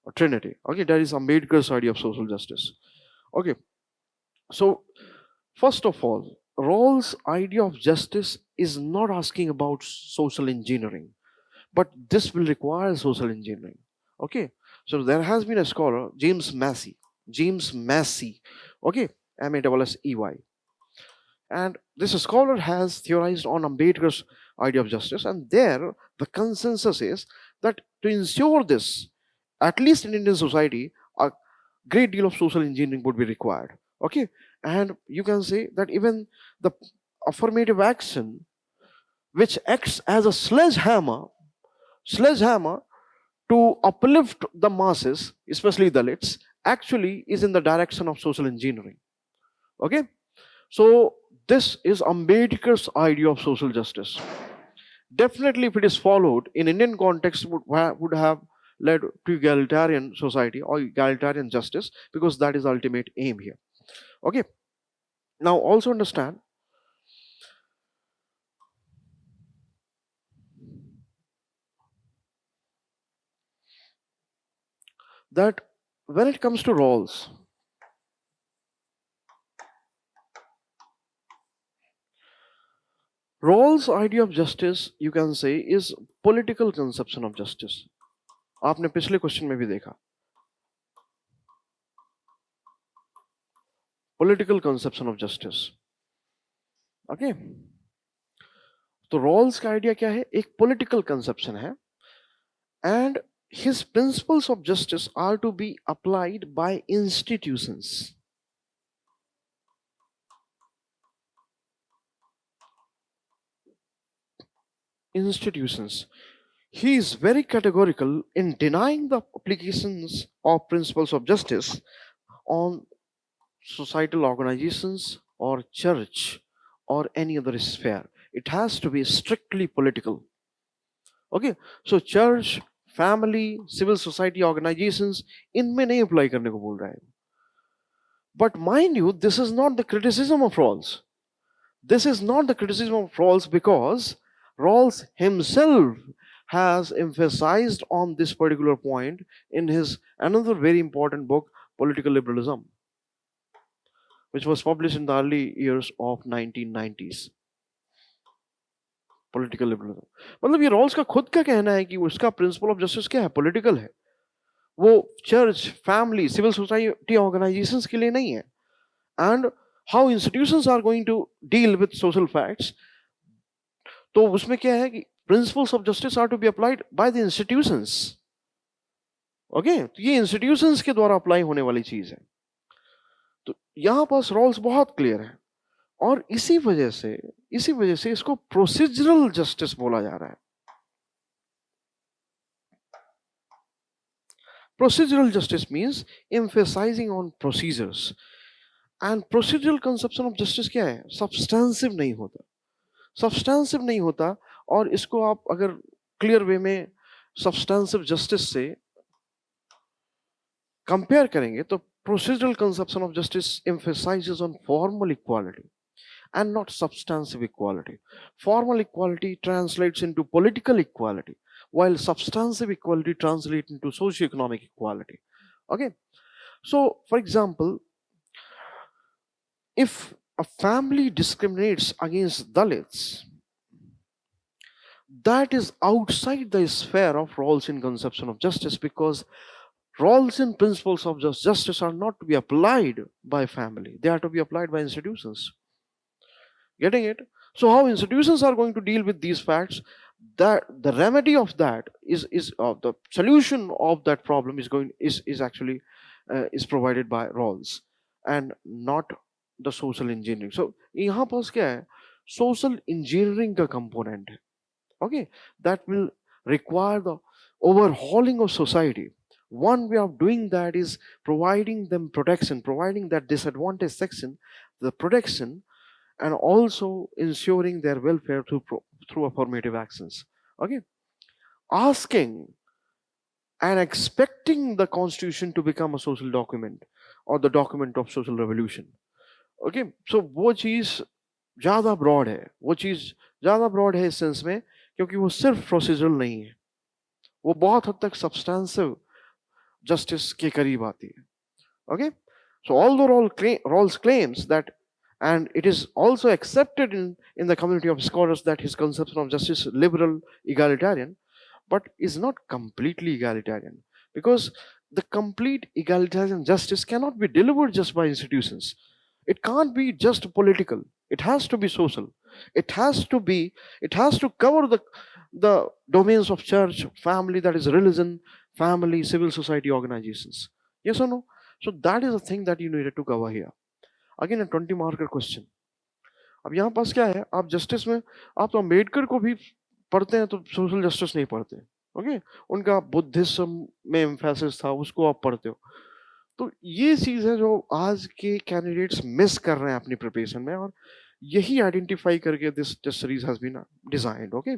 Okay, that is Ambedkar's idea of social justice. Okay, so first of all, Rawls' idea of justice is not asking about social engineering, but this will require social engineering. Okay, so there has been a scholar, James Massey. Okay, Massey. And this scholar has theorized on Ambedkar's idea of justice, and there the consensus is that to ensure this, at least in Indian society, a great deal of social engineering would be required. Okay, and you can say that even the affirmative action, which acts as a sledgehammer to uplift the masses, especially Dalits, actually is in the direction of social engineering. Okay, so this is Ambedkar's idea of social justice. Definitely, if it is followed in Indian context, would have led to egalitarian society or egalitarian justice, because that is the ultimate aim here. Okay, now also understand that when it comes to Rawls' idea of justice, you can say, is political conception of justice. आपने पिछले question में भी देखा, political conception of justice. Okay, तो Rawls का idea क्या है? एक political conception है, and his principles of justice are to be applied by institutions. Institutions. He is very categorical in denying the applications of principles of justice on societal organizations or church or any other sphere. It has to be strictly political. Okay, so church, family, civil society organizations, इनमें नहीं apply करने को बोल रहा है. But mind you, this is not the criticism of Rawls. This is not the criticism of Rawls, because Rawls himself has emphasized on this particular point in his another very important book, Political Liberalism, which was published in the early years of 1990s. Political liberalism. मतलब ये Rawls का खुद का कहना है कि उसका principle of justice क्या है? पॉलिटिकल है. वो church, family, civil society organisations के लिए नहीं है. And how institutions are going to deal with social facts, तो उसमें क्या है कि principles of justice are to be applied by the institutions. Okay, तो ये इंस्टीट्यूशंस के द्वारा अप्लाई होने वाली चीज है. तो यहां पास रॉल्स बहुत क्लियर है, और इसी वजह से इसको प्रोसीजरल जस्टिस बोला जा रहा है. Procedural justice means emphasizing on procedures. And procedural conception of justice क्या है? सब्सटेंसिव नहीं होता. सब्सटेंसिव नहीं होता, और इसको आप अगर क्लियर वे में सब्सटेंसिव जस्टिस से कंपेयर करेंगे तो procedural conception of justice emphasises on formal equality and not substantive equality. Formal equality translates into political equality, while substantive equality translates into socio-economic equality. Okay, so for example, if a family discriminates against Dalits, that is outside the sphere of Rawlsian conception of justice, because Rawlsian principles of justice are not to be applied by family, they are to be applied by institutions. Getting it? So how institutions are going to deal with these facts, that the remedy of that is the solution of that problem is actually is provided by Rawls and not the social engineering. So यहाँ पास क्या है? Social engineering का component है. Okay, that will require the overhauling of society. One way of doing that is providing them protection, providing that disadvantaged section the protection, and also ensuring their welfare through affirmative actions. Okay, asking and expecting the constitution to become a social document or the document of social revolution. Okay, so वो चीज ज्यादा broad है, इस sense में, क्योंकि वो सिर्फ procedural नहीं है, वो बहुत हद तक सब्सटेंसिव जस्टिस के करीब आती है. Okay, so although Rawls claims that, and it is also accepted in the community of scholars, that his conception of justice is liberal, egalitarian, but is not completely egalitarian, because the complete egalitarian justice cannot be delivered just by institutions. It can't be just political, it has to be social, it has to cover the domains of church, family, that is religion, family, civil society organizations. Yes or no? So that is the thing that you needed to cover here. Again 20 marker question. अब यहाँ पास क्या है? आप justice में, आप तो अम्बेडकर को भी पढ़ते हैं तो सोशल जस्टिस नहीं पढ़ते. ओके, उनका बुद्धिज्म में एम्फेसिस था, उसको आप पढ़ते हो. तो ये चीज है जो आज के कैंडिडेट्स मिस कर रहे हैं अपनी प्रिपरेशन में, और यही आइडेंटिफाई करके this test series has been designed. Okay,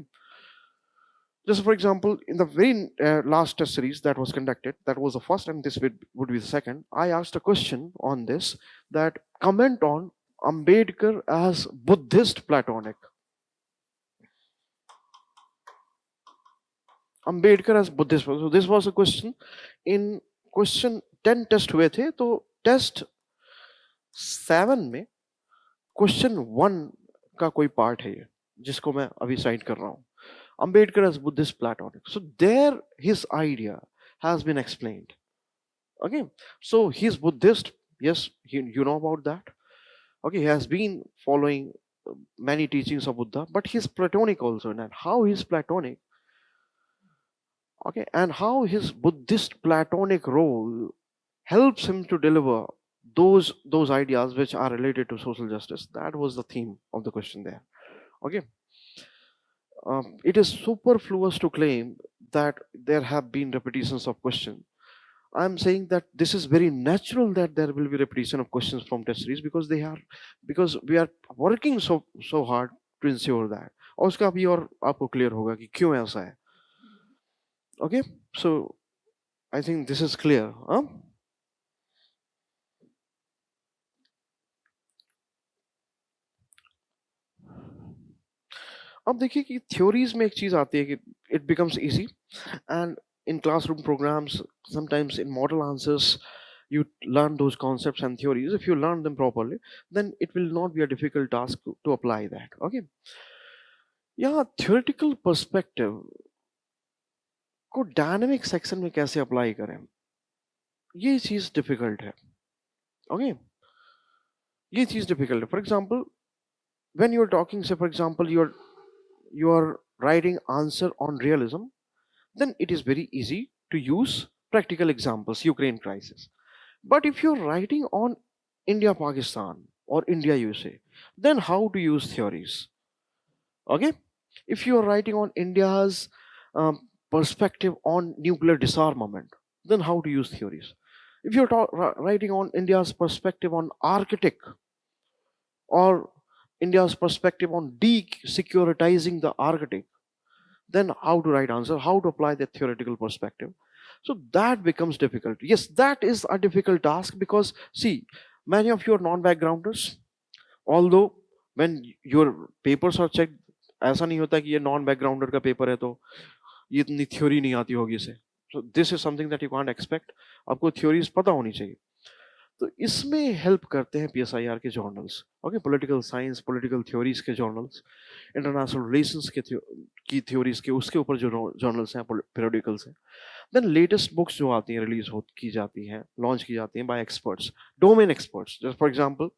Just for example, in the very last test series that was conducted, that was the first and this would be the second, I asked a question on this, that comment on Ambedkar as Buddhist Platonic. Ambedkar as Buddhist. So this was a question. In question 10 test हुए थे, तो test 7 में question 1 का कोई part है ये, जिसको मैं अभी साइड कर रहा हूँ. Ambedkar as Buddhist Platonic. So there his idea has been explained. Okay, so he's Buddhist. Yes, you know about that. Okay, he has been following many teachings of Buddha, but he's Platonic also. And how he's Platonic? Okay, and how his Buddhist Platonic role helps him to deliver those ideas which are related to social justice. That was the theme of the question there. Okay. It is superfluous to claim that there have been repetitions of questions. I'm saying that this is very natural that there will be repetition of questions from test series because we are working so hard to ensure that. और उसका भी और आपको clear होगा कि क्यों ऐसा है. Okay, so I think this is clear. अब देखिए कि थ्योरीज में एक चीज आती है कि it becomes easy and in classroom programs, sometimes in model answers, you learn those concepts and theories. If you learn them properly, then it will not be a difficult task to apply that. Okay. Yeah, theoretical perspective को dynamic section में कैसे apply करें, ये चीज difficult है. Okay, ये चीज difficult है. For example, when you're talking, say for example, you're writing answer on realism, then it is very easy to use practical examples, Ukraine crisis. But if you're writing on India Pakistan or India USA, then how to use theories? Okay, if you're writing on India's perspective on nuclear disarmament, then how to use theories? If you're writing on India's perspective on Arctic or India's perspective on de-securitizing the Arctic, then how to write answer, how to apply that theoretical perspective. So that becomes difficult. Yes, that is a difficult task because see, many of you are non-backgrounders. Although when your papers are checked, ऐसा नहीं होता कि ये non-backgrounder का paper है तो ये इतनी थ्योरी नहीं आती होगी इसे. So this is something that you can't expect. आपको थ्योरीज पता होनी चाहिए. तो इसमें हेल्प करते हैं PSIR के journals. Okay, political science, political theories के जर्नल्स, इंटरनेशनल रिलेशंस की थ्योरीज के उसके ऊपर जो जर्नल्स हैं, पीरियोडिकल्स हैं. देन लेटेस्ट बुक्स जो आती हैं, रिलीज की जाती हैं, लॉन्च की जाती हैं bye experts, domain experts. Just for example,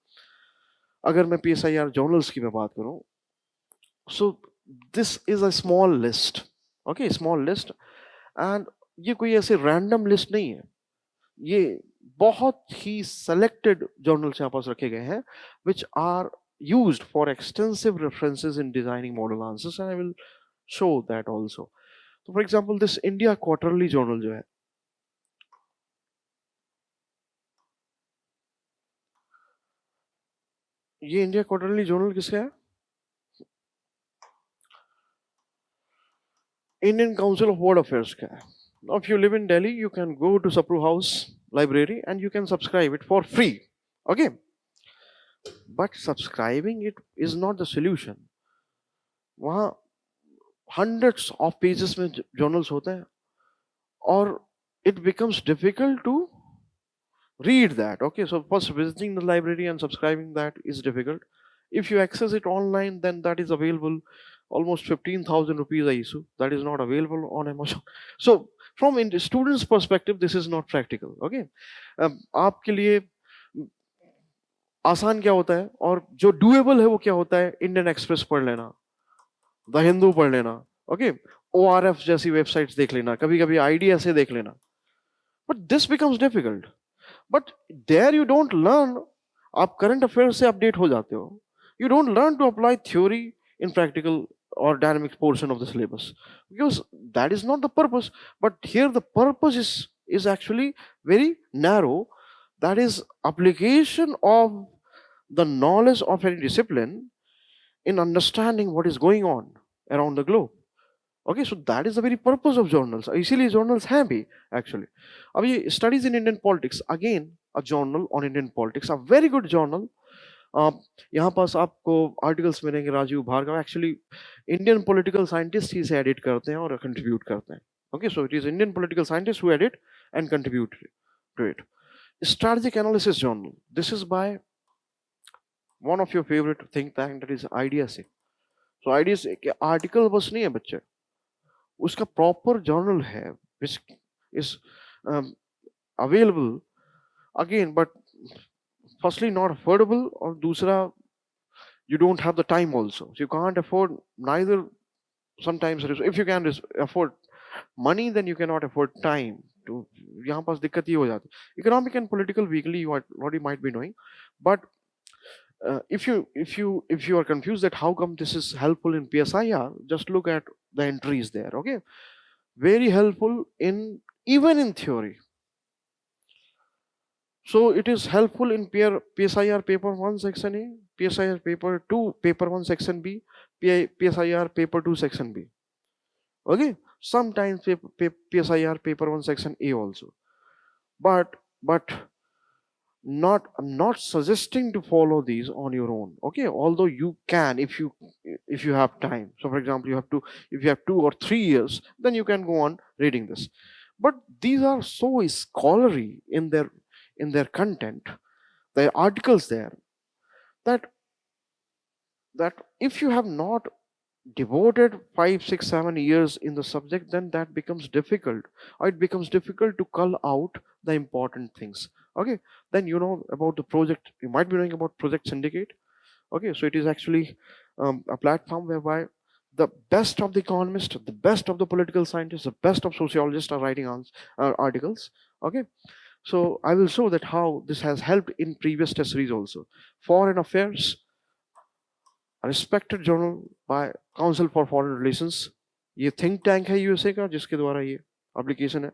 अगर मैं PSIR जर्नल्स की मैं बात करूं, सो this is a small list. Okay, small list, and ये कोई ऐसे रैंडम लिस्ट नहीं है. ये बहुत ही selected journals यहाँ पास रखे गए हैं which are used for extensive references in designing model answers, and I will show that also. So for example, this India Quarterly Journal जो है, ये India Quarterly Journal किसका है? Indian Council of World Affairs का है. Now if you live in Delhi, you can go to Sapru House Library and you can subscribe it for free. Okay, but subscribing it is not the solution. वहाँ hundreds of pages में journals होते हैं और it becomes difficult to read that. Okay, so first visiting the library and subscribing that is difficult. If you access it online, then that is available almost 15,000 rupees a issue. That is not available on Amazon. So from the student's perspective, this is not practical. Okay, आपके लिए आसान क्या होता है और जो doable है वो क्या होता है? Indian Express पढ़ लेना, द हिंदू पढ़ लेना, ओके, ORF जैसी वेबसाइट्स देख लेना, कभी कभी IDS से देख लेना. But this becomes difficult. But there you don't learn. आप करंट अफेयर से अपडेट हो जाते हो. You don't learn to apply theory in practical or dynamic portion of the syllabus because that is not the purpose. But here the purpose is actually very narrow. That is application of the knowledge of any discipline in understanding what is going on around the globe. Okay, so that is the very purpose of journals. इसीलिए journals हैं भी actually. अब ये studies in Indian politics, again a journal on Indian politics, a very good journal. यहाँ पास आपको articles मिलेंगे Rajiv Bhargava, actually Indian political scientist ही इसे एडिट करते हैं और कंट्रीब्यूट करते हैं. Okay, so it is Indian political scientist who edit and contribute to it. Strategic analysis journal, this is by one of your favourite think tank, that is ideas. सो ideas के article बस नहीं है बच्चे, उसका proper journal है which is available again, but firstly not affordable, or दूसरा you don't have the time also, so you can't afford neither. Sometimes if you can afford money, then you cannot afford time to. यहाँ पास दिक्कत ये हो जाती है. Economic and Political Weekly you already might be knowing, but if you are confused that how come this is helpful in PSIR, just look at the entries there. Okay, very helpful in even in theory. So it is helpful in PSIR paper 1 section A, PSIR paper 2 paper 1 section B, PSIR paper 2 section B. Okay, sometimes PSIR paper 1 section A also, but I'm not suggesting to follow these on your own. Okay, although you can if you have time. So for example, if you have 2 or 3 years, then you can go on reading this. But these are so scholarly in their content, the articles there, that if you have not devoted 5, 6, 7 years in the subject, then that becomes difficult, or it becomes difficult to cull out the important things. Okay, then you know about the project, you might be knowing about Project Syndicate. Okay, so it is actually a platform whereby the best of the economists, the best of the political scientists, the best of sociologists are writing on articles. Okay, so I will show that how this has helped in previous test series also. Foreign Affairs, a respected journal by Council for Foreign Relations. ये think tank है USA का जिसके द्वारा ये application है.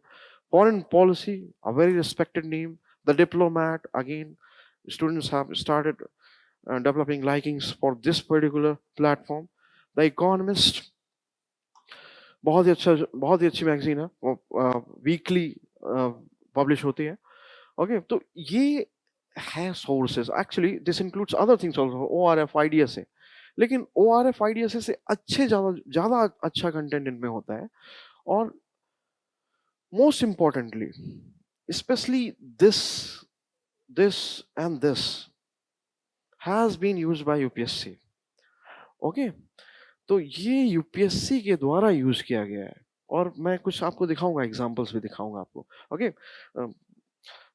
Foreign Policy, a very respected name. The Diplomat, again, students have started developing likings for this particular platform. The Economist, बहुत ही अच्छी magazine है, वीकली पब्लिश होती है. ओके, तो ये है sources. Actually this includes other things also, ORF IDS है, लेकिन ORF IDS से अच्छे ज़्यादा अच्छा कंटेंट इनमें होता है. और most importantly, specially this and this has been used by UPSC. Okay, तो ये UPSC के द्वारा यूज किया गया है, और मैं कुछ आपको दिखाऊंगा, एग्जांपल्स भी दिखाऊंगा आपको. Okay,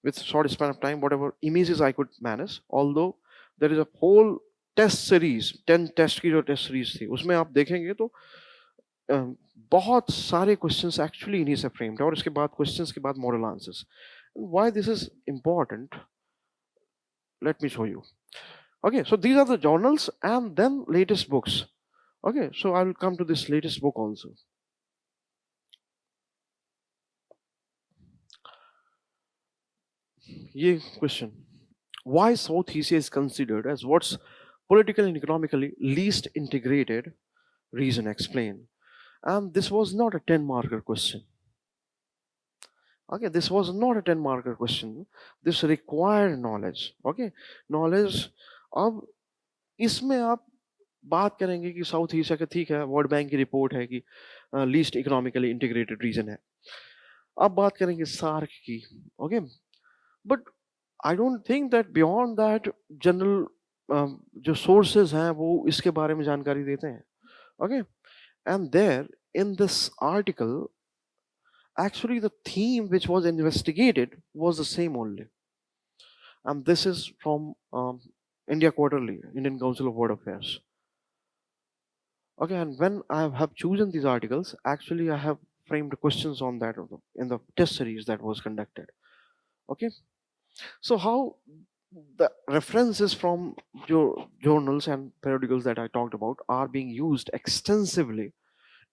with short span of time, whatever images I could manage, although there is a whole test series, 10 test की जो टेस्ट सीरीज थी, उसमें आप देखेंगे तो बहुत सारे क्वेश्चंस एक्चुअली इन्हीं से फ्रेम्ड है, और इसके बाद क्वेश्चंस के बाद model answers. Why this is important, let me show you. Okay, so these are the journals and then latest books. Okay, so I will come to this latest book also. ये question, why South Asia is considered as what's politically and economically least integrated region, explain. And this was not a 10 marker question. Okay, this was not a 10 marker question. This required knowledge. Okay, knowledge. अब इसमें आप बात करेंगे कि south Asia का, ठीक है, world bank की रिपोर्ट है कि लीस्ट इकोनॉमिकली इंटीग्रेटेड रीजन है. अब बात करेंगे सार्क की. Okay, but I don't think that beyond that general जो सोर्सेज हैं वो इसके बारे में जानकारी देते हैं. Okay, and there in this article actually the theme which was investigated was the same only, and this is from India Quarterly, Indian Council of World Affairs. Okay, and when I have chosen these articles, actually I have framed questions on that in the test series that was conducted. Okay, so how the references from your journals and periodicals that I talked about are being used extensively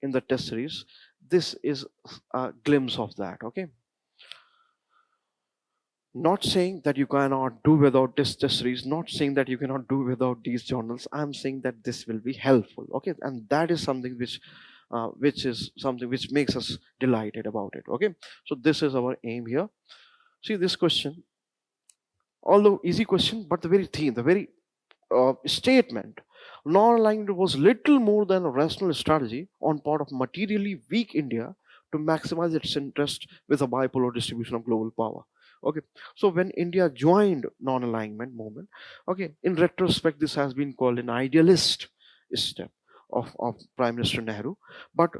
in the test series. This is a glimpse of that. Okay, not saying that you cannot do without this test series, not saying that you cannot do without these journals. I'm saying that this will be helpful. Okay, and that is something which which is something which makes us delighted about it. Okay, so this is our aim here. See this question, although easy question, but the very theme, the very statement, non-alignment was little more than a rational strategy on part of materially weak India to maximize its interest with a bipolar distribution of global power. Okay, so when India joined non-alignment movement, okay, in retrospect, this has been called an idealist step of Prime Minister Nehru, but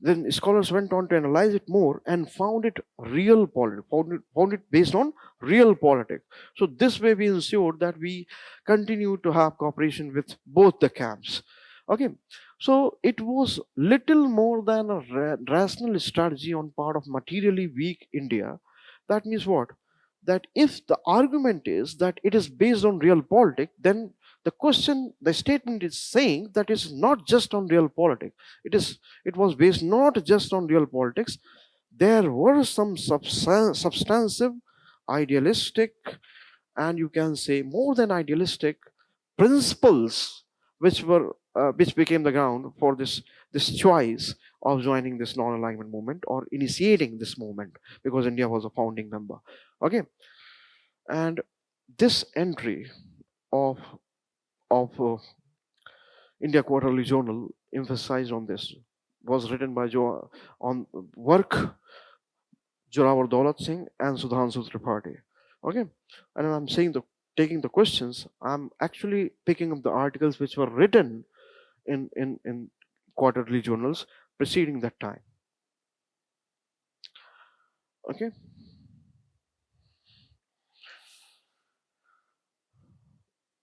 then scholars went on to analyze it more and found it real politics, found it based on real politics. So this way we ensured that we continue to have cooperation with both the camps. Okay, so it was little more than a rational strategy on part of materially weak India. That means what? That if the argument is that it is based on real politics, then the statement is saying that it's not just on real politics. It was based not just on real politics. There were some substantive, idealistic, and you can say more than idealistic principles which became the ground for this choice of joining this non-alignment movement or initiating this movement, because India was a founding member. Okay, and this entry of India Quarterly Journal emphasized on this, was written by on work Jorawar Daulat Singh and Sudhanshu Tripathi. Okay, and I'm saying taking the questions, I'm actually picking up the articles which were written in quarterly journals preceding that time. Okay.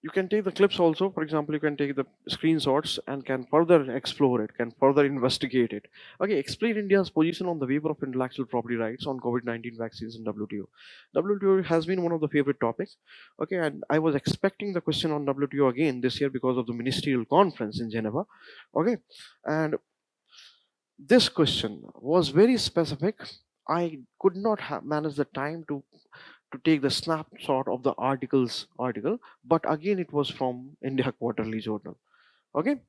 You can take the clips also. For example, you can take the screenshots and can further explore it, can further investigate it. Okay, explain India's position on the waiver of intellectual property rights on COVID-19 vaccines in WTO. WTO has been one of the favorite topics. Okay, and I was expecting the question on WTO again this year because of the ministerial conference in Geneva. Okay, and this question was very specific. I could not manage the time to take the snapshot of the article, but again it was from India Quarterly Journal. Okay,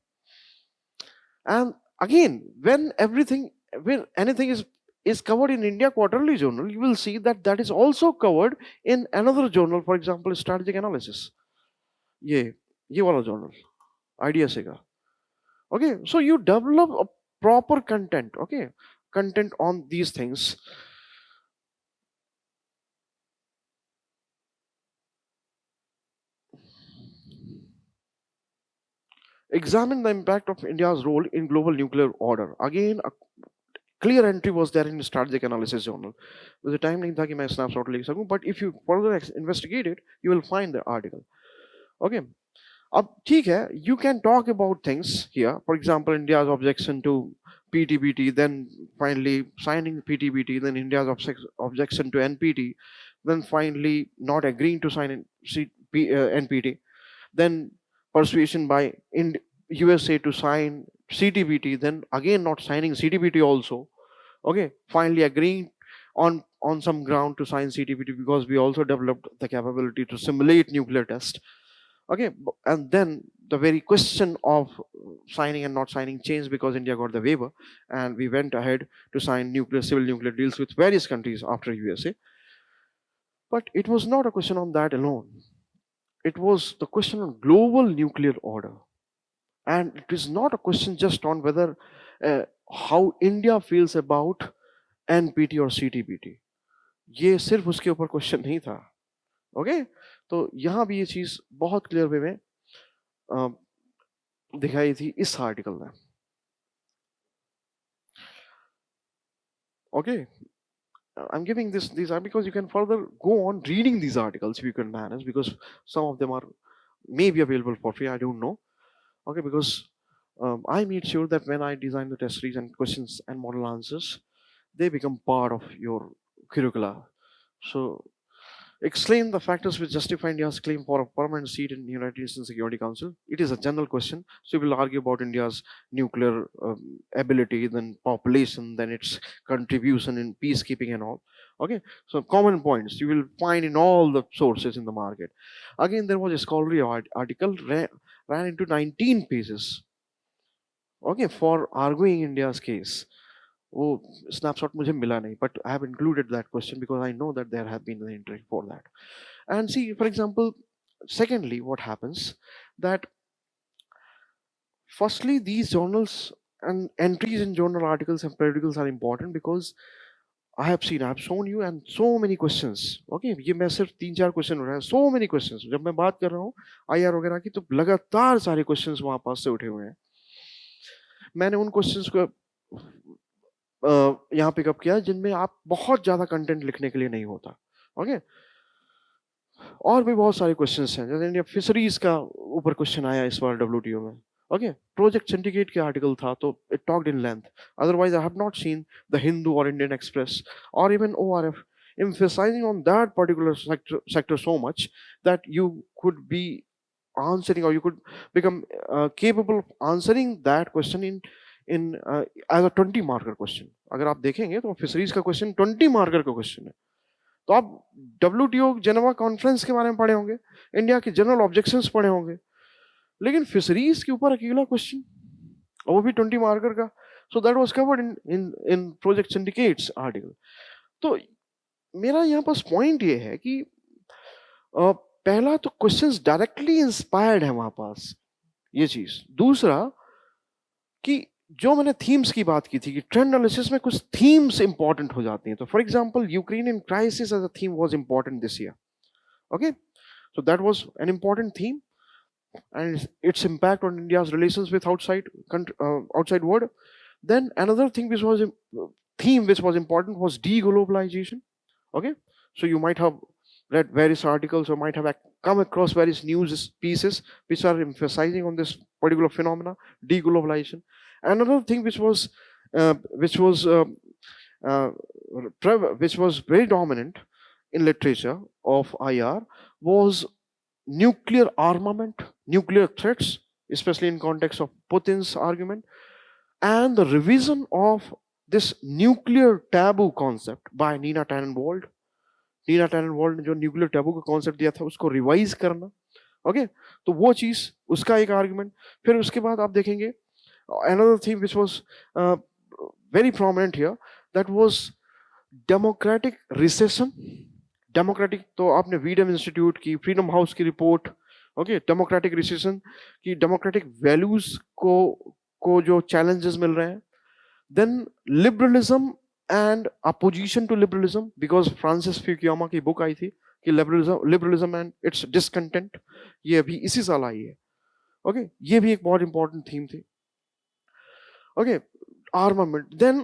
and again when anything is covered in India Quarterly Journal, you will see that is also covered in another journal, for example Strategic Analysis. ये वाला journal idea से का. Okay, so you develop a proper content. Okay, content on these things. Examine the impact of India's role in global nuclear order. Again, a clear entry was there in the Strategic Analysis Journal. The time nahi tha ki main snapshot le sakun, but if you further investigate it, you will find the article. Okay. Ab theek hai, you can talk about things here. For example, India's objection to PTBT, then finally signing PTBT, then India's objection to NPT, then finally not agreeing to sign NPT, then persuasion by USA to sign CTBT, then again not signing CTBT also. Okay, finally agreeing on some ground to sign CTBT because we also developed the capability to simulate nuclear test. Okay, and then the very question of signing and not signing changed because India got the waiver, and we went ahead to sign civil nuclear deals with various countries after USA. But it was not a question on that alone. It was the question on global nuclear order. And it is not a question just on whether how India feels about NPT or CTBT. ये सिर्फ उसके ऊपर question नहीं था. Okay, तो यहाँ भी ये चीज बहुत क्लियर वे में दिखाई थी इस आर्टिकल में. Okay, I'm giving these are because you can further go on reading these articles if you can manage, because some of them are maybe available for free, I don't know. Okay, because I made sure that when I design the test series and questions and model answers, they become part of your curricula. So explain the factors which justify India's claim for a permanent seat in the United Nations Security Council. It is a general question, so we will argue about India's nuclear ability, then population, then its contribution in peacekeeping and all. Okay, so common points you will find in all the sources in the market. Again, there was a scholarly article ran into 19 pages. Okay, for arguing India's case. वो snapshot मुझे मिला नहीं, but I have included that question because I know that there have been an interest for that. And see for example, secondly what happens that firstly these journals and entries in journal articles and periodicals are important because I have shown you and so many questions. Okay, ये मैं सिर्फ 3-4 question हो रहा है, so many questions. जब मैं बात कर रहा हूँ आईआर वगैरह की तो लगातार सारे क्वेश्चंस वहां पास से उठे हुए हैं. मैंने उन क्वेश्चंस को यहाँ पिकअप किया जिनमें आप बहुत ज्यादा कंटेंट लिखने के लिए नहीं होता. ओके, और भी बहुत सारे क्वेश्चंस हैं. जैसे इंडिया फिशरीज का ऊपर क्वेश्चन आया इस बार डब्ल्यूटीओ में. ओके, प्रोजेक्ट सिंडिकेट के आर्टिकल था तो it talked in length. Otherwise I have not seen the Hindu और इंडियन एक्सप्रेस और even ORF emphasizing on that particular sector so much that you could be answering or you could become capable of answering that question in as a 20 marker question. अगर आप देखेंगे तो fisheries का question 20 marker का question है. तो आप WTO Geneva conference के बारे में पढ़े होंगे, इंडिया के जनरल ऑब्जेक्शंस पढ़े होंगे, लेकिन फिशरीज के ऊपर अकेला क्वेश्चन, वो भी 20 मार्कर का. सो that was covered in in project syndicates article. तो मेरा यहाँ पास पॉइंट ये है कि पहला तो क्वेश्चंस डायरेक्टली इंस्पायर्ड है वहां पास, ये चीज. दूसरा कि जो मैंने थीम्स की बात की थी कि ट्रेंड एनालिसिस में कुछ थीम्स इंपॉर्टेंट हो जाती हैं. तो for example Ukrainian crisis as a theme was important this year. Okay, so that was an important theme and its impact on India's relations with outside world. Then another thing which was theme which was important was deglobalization. Okay, so you might have read various articles or might have come across various news pieces which are emphasizing on this particular phenomena, deglobalization. Another thing which was uh, which was uh, uh, which was very dominant in literature of IR was nuclear armament, nuclear threats, especially in context of Putin's argument, and the revision of this nuclear taboo concept by Nina Tannenwald. Nina Tannenwald ने जो nuclear taboo का concept दिया था उसको revise करना. Okay, तो वो चीज उसका एक आर्गुमेंट. फिर उसके बाद आप देखेंगे another theme which was very prominent here, that was democratic recession. Democratic तो आपने वीडम इंस्टीट्यूट की, फ्रीडम हाउस की रिपोर्ट. ओके, डेमोक्रेटिक रिसेशन की, डेमोक्रेटिक वैल्यूज को जो चैलेंजेस मिल रहे हैं. Then liberalism and opposition to liberalism, because Francis Fukuyama की बुक आई थी कि लिबरलिज्म एंड इट्स डिसकंटेंट, ये अभी इसी साल आई है. ओके, ये भी एक बहुत इंपॉर्टेंट थीम थी. Okay, armament. Then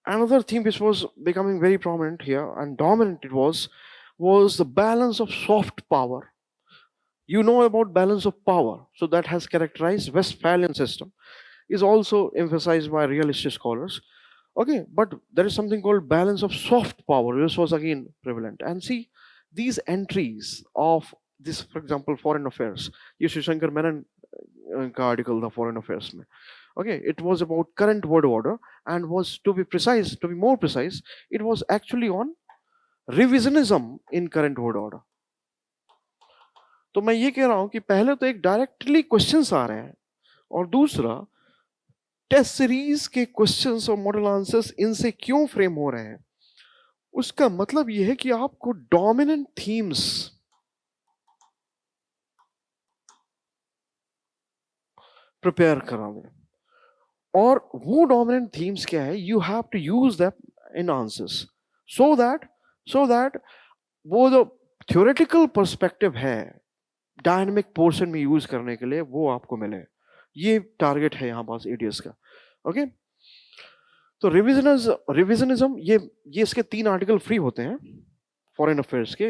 another theme which was becoming very prominent here and dominant it was the balance of soft power. You know about balance of power, so that has characterized Westphalian system, is also emphasized by realist scholars. Okay, but there is something called balance of soft power, which was again prevalent. And see, these entries of this, for example, foreign affairs, ये Shankar Menon का article था foreign affairs में. Okay, it was about current world order and was, to be more precise, it was actually on revisionism in current world order. तो मैं ये कह रहा हूं कि पहले तो एक डायरेक्टली क्वेश्चंस आ रहे हैं और दूसरा टेस्ट सीरीज के क्वेश्चंस और मॉडल आंसर्स इनसे क्यों फ्रेम हो रहे हैं. उसका मतलब ये है कि आपको डोमिनेंट थीम्स प्रिपेयर कराने, और वो डोमिनेंट थीम्स क्या है, you have to use that in answers so that वो जो थ्योरेटिकल पर्सपेक्टिव है डायनेमिक पोर्शन में यूज करने के लिए वो आपको मिले. ये टारगेट है यहाँ पास एटीएस का. ओके, तो रिविजनिज्म ये इसके 3 आर्टिकल फ्री होते हैं फॉरेन अफेयर्स के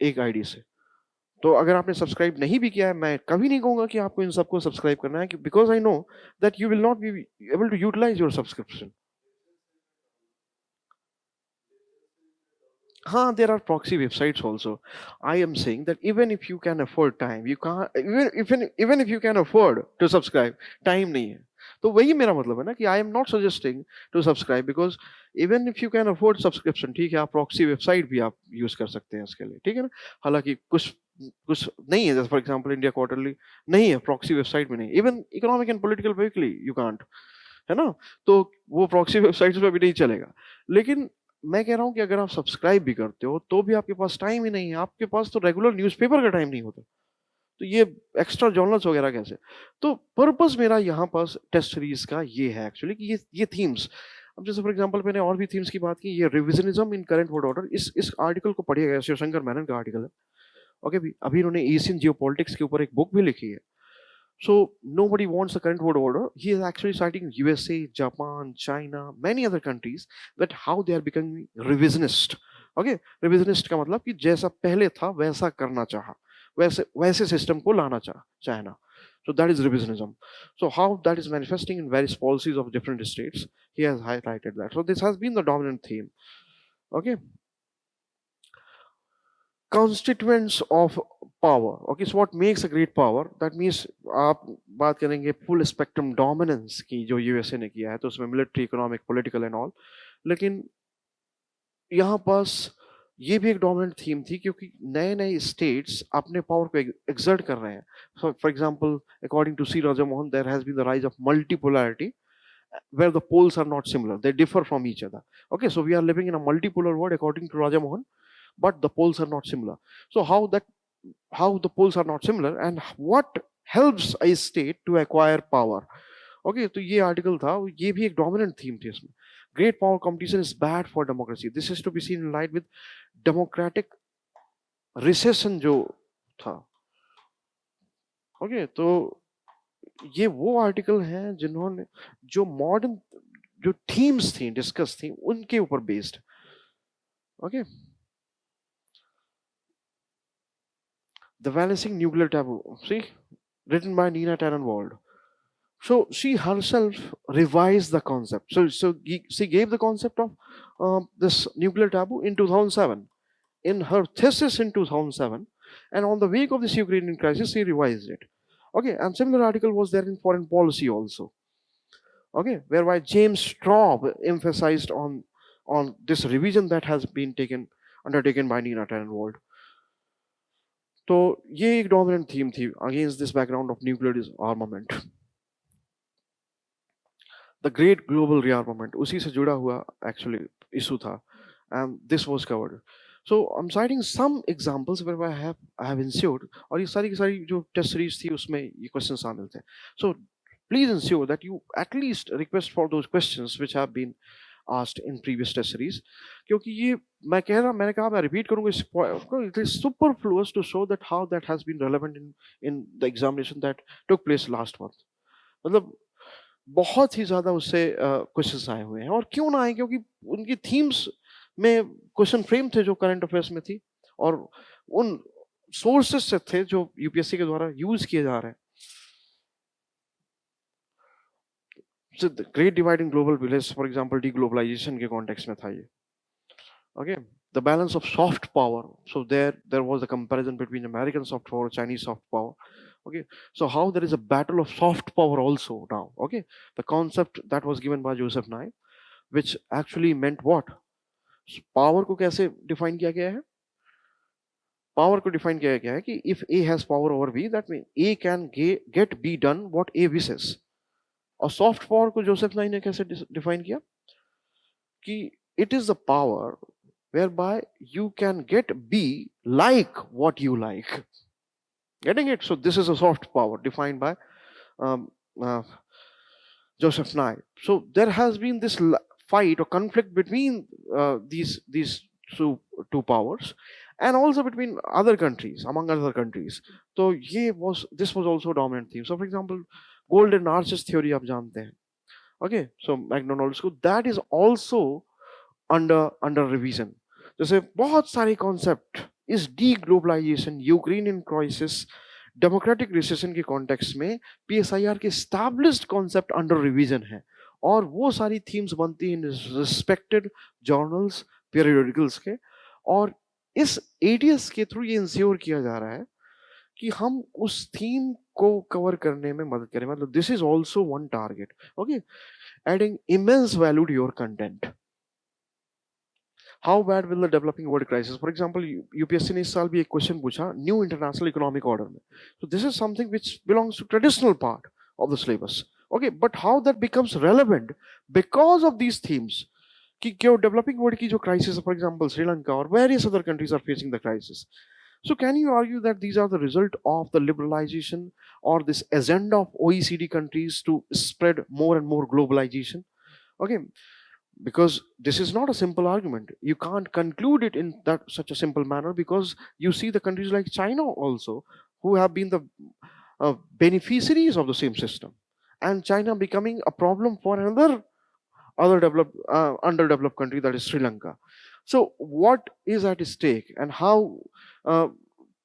एक आईडी से. तो अगर आपने सब्सक्राइब नहीं भी किया है, मैं कभी नहीं कहूंगा कि आपको इन सबको सब्सक्राइब करना है, because I know that you will not be able to utilise your subscription. There are proxy websites also. I am saying that even if you can afford time, you can't, even if you can afford to subscribe, time नहीं है. तो वही मेरा मतलब है ना कि I am not suggesting to subscribe because even if you can afford subscription, ठीक है, आप proxy website भी आप use कर सकते हैं इसके लिए, ठीक है ना. हालांकि कुछ नहीं है, जैसे फॉर एग्जांपल इंडिया क्वार्टरली नहीं है, proxy website में नहीं, even economic and political weekly you can't. है ना, तो वो प्रॉक्सी वेबसाइट्स पे भी नहीं चलेगा। लेकिन मैं कह रहा हूँ कि अगर आप सब्सक्राइब भी करते हो तो भी आपके पास टाइम ही नहीं है, आपके पास तो रेगुलर न्यूज़पेपर का टाइम नहीं होता, तो ये एक्स्ट्रा जर्नल्स वगैरह कैसे? तो पर्पस मेरा यहाँ पास टेस्ट सीरीज का ये है एक्चुअली कि ये थीम्स, अब जैसे फॉर एग्जांपल मैंने और भी थीम्स की बात की, ये रिविजनिज्म इन करंट वर्ल्ड ऑर्डर, इस आर्टिकल को पढ़िएगा, शिवशंकर मैनन का आर्टिकल है। ओके भी, अभी उन्होंने एशियन जियोपॉलिटिक्स के ऊपर एक बुक भी लिखी है। So nobody wants the current world order. He is actually citing USA, Japan, China, many other countries that how they are becoming revisionist. Okay, revisionist का मतलब कि जैसा पहले था वैसा करना चाहा, वैसे वैसे सिस्टम को लाना चाहना. So that is revisionism. So how that is manifesting in various policies of different states, he has highlighted that. So this has been the dominant theme. Okay. Constituents of power. Okay, so what makes a great power? That means आप बात करेंगे full spectrum dominance की जो USA ने किया है, तो उसमें military, economic, political and all. लेकिन यहाँ पास ये भी एक डोमिनेंट थीम थी क्योंकि नए नए स्टेट्स अपने पावर को एक्सर्ट कर रहे हैं। For example, according to C Raja Mohan, there has been the rise of multipolarity where the poles are not similar, they differ from each other. Okay, so we are living in a multipolar world according to Raja Mohan, but the poles are not similar. So how the poles are not similar and what helps a state to acquire power? Okay, तो ये article था, ये भी एक dominant theme थी इसमें। Great power competition is bad for democracy, this is to be seen in light with democratic recession जो था। ओके, तो ये वो आर्टिकल हैं जिन्होंने जो मॉडर्न जो थीम्स थी डिस्कस थी उनके ऊपर based. Okay, the balancing nuclear taboo, see, written by Nina Tannenwald. So she herself revised the concept. So she gave the concept of this nuclear taboo in 2007 in her thesis in 2007, and on the wake of this Ukrainian crisis she revised it. Okay, and similar article was there in Foreign Policy also. Okay, whereby James Straub emphasized on this revision that has been undertaken by Nina Tannenwald. तो ये एक dominant theme थी against this background of nuclear armament. The great global rearmament उसी से जुड़ा हुआ actually issue था, and this was covered. So I am citing some examples where I have ensured, और ये सारी की सारी जो टेस्ट सीरीज थी उसमें ये क्वेश्चन शामिल थे। So please ensure that you at least request for those questions which have been asked in previous test series, क्योंकि ये मैंने कहा मैं रिपीट करूंगा, it is superfluous to show that how that has been relevant in the examination that took place last month. मतलब बहुत ही ज्यादा उससे क्वेश्चंस आए हुए हैं, और क्यों ना आए, क्योंकि उनकी थीम्स में क्वेश्चन फ्रेम थे जो करंट अफेयर्स में थी, और उन सोर्सेस से थे जो यूपीएससी के द्वारा यूज किए जा रहे हैं। So the great divide in global village, for example, deglobalization के context में था ये। Okay, the balance of soft power. So there was a comparison between American soft power, Chinese soft power. Okay, so how there is a battle of soft power also now. Okay, the concept that was given by Joseph Nye, which actually meant what? Power को कैसे define किया गया है? Power को define किया गया है कि if A has power over B, that means A can get B done what A wishes. और सॉफ्ट पावर को जोसेफ नाइन ने कैसे डिफाइन किया कि it is the power where by you can get be like what you like, getting it? So this is a soft power defined by Joseph Nye. So there has been this fight or conflict between these two powers, and also between other countries, among other countries. So this was also a dominant theme. So for example, golden arches theory आप जानते हैं. Okay, so McDonald's को that is also under revision. जैसे बहुत सारे concept इस डीग्लोबलाइजेशन, Ukrainian crisis, democratic recession के context में पीएसआईआर के एस्टैब्लिश्ड कॉन्सेप्ट अंडर रिवीजन है, और वो सारी थीम्स बनती हैं रिस्पेक्टेड जर्नल्स, पीरियोडिकल्स के, और इस एटीएस के थ्रू ये इंश्योर किया जा रहा है कि हम उस थीम को कवर करने में मदद करें. मतलब this is also one target. Okay, adding immense value to your content. How bad will the developing world crisis? For example, UPSC ने इस साल भी एक क्वेश्चन पूछा न्यू इंटरनेशनल इकोनॉमिक ऑर्डर में. So this is something which belongs to traditional part of the syllabus. Okay, but how that becomes relevant because of these themes. कि developing world की जो crisis, for example, Sri Lanka or various other countries are facing the crisis. So can you argue that these are the result of the liberalization or this agenda of OECD countries to spread more and more globalization? Okay, because this is not a simple argument. You can't conclude it in that such a simple manner, because you see the countries like China also, who have been the beneficiaries of the same system, and China becoming a problem for another other developed underdeveloped country, that is Sri Lanka. So what is at stake and how uh,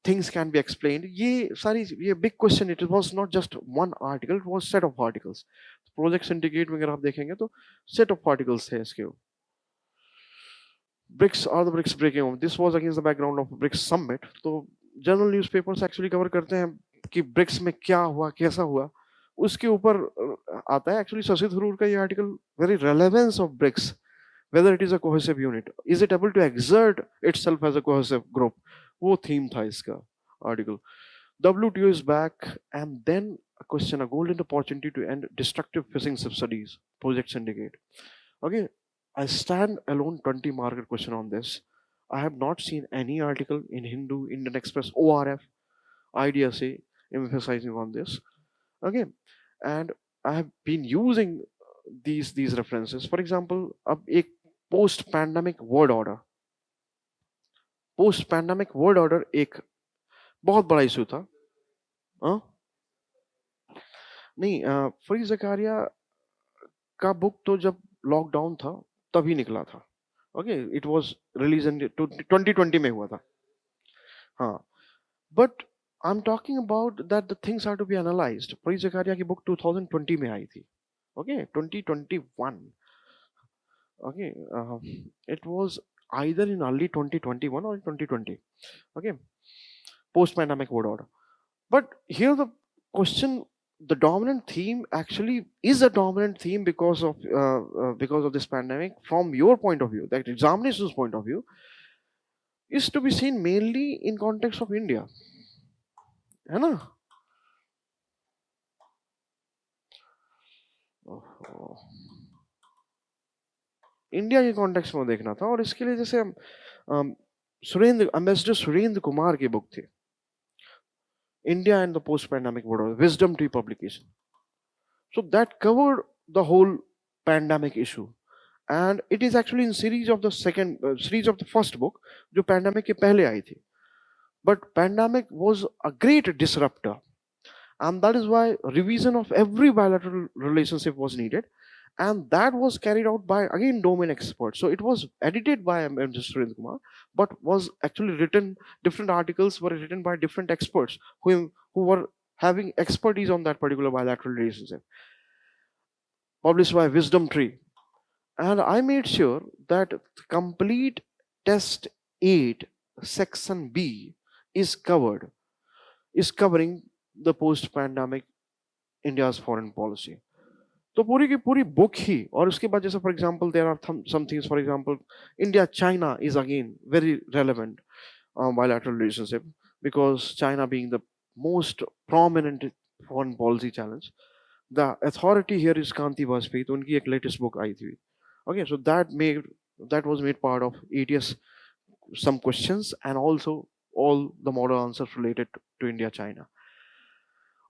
things can be explained? ये big question. It was not just one article, it was set of articles. Project syndicate में अगर आप देखेंगे तो set of articles थे इसके. BRICS, are the BRICS breaking off? This was against the background of BRICS summit. तो journal newspapers actually cover करते हैं कि BRICS में क्या हुआ, कैसा हुआ, उसके ऊपर आता है. Actually शशि थरूर का ये article, very relevance of BRICS, whether it is a cohesive unit, is it able to exert itself as a cohesive group, वो theme था इसका article. WTO is back, and then a question, a golden opportunity to end destructive fishing subsidies, project syndicate. Okay, I stand alone 20 marker question on this. I have not seen any article in Hindu, Indian Express, ORF, IDSA emphasizing on this. Okay, and I have been using these references. For example, a post-pandemic word order. Post-pandemic word order एक बहुत बड़ा issue था. हाँ? नहीं, free Zachariah का book तो जब lockdown था तभी निकला था. Okay, it was release in 2020 में हुआ था. हाँ, but I am talking about that the things are to be analysed. Fareed Zakaria की बुक 2020 में आई थी. Okay, 2021. Okay, it was either in early 2021 or in 2020. Okay, post-pandemic word order. But here the question, the dominant theme actually is a dominant theme because of this pandemic. From your point of view, that examination's point of view, is to be seen mainly in context of India. है ना? India के context में देखना था, और इसके लिए जैसे एम्बेसडर सुरेंद्र कुमार की बुक थी, India and the post pandemic world, wisdom tree publication. So that covered the whole pandemic issue, and it is actually in series of the series of the first book जो pandemic के पहले आई थी. But pandemic was a great disruptor, and that is why revision of every bilateral relationship was needed, and that was carried out by again domain experts. So it was edited by Mr. Surendra Kumar, but was actually written, different articles were written by different experts who were having expertise on that particular bilateral relationship, published by Wisdom Tree. And I made sure that complete test 8 section B is covering the post-pandemic India's foreign policy. तो पूरी की पूरी book ही, और उसके बाद जैसे for example there are some things, for example India China is again very relevant bilateral relationship, because China being the most prominent foreign policy challenge. The authority here is Kanti Vajpayee, तो उनकी एक latest book आई थी. Okay, so that was made part of ATS, some questions, and also all the model answers related to India China.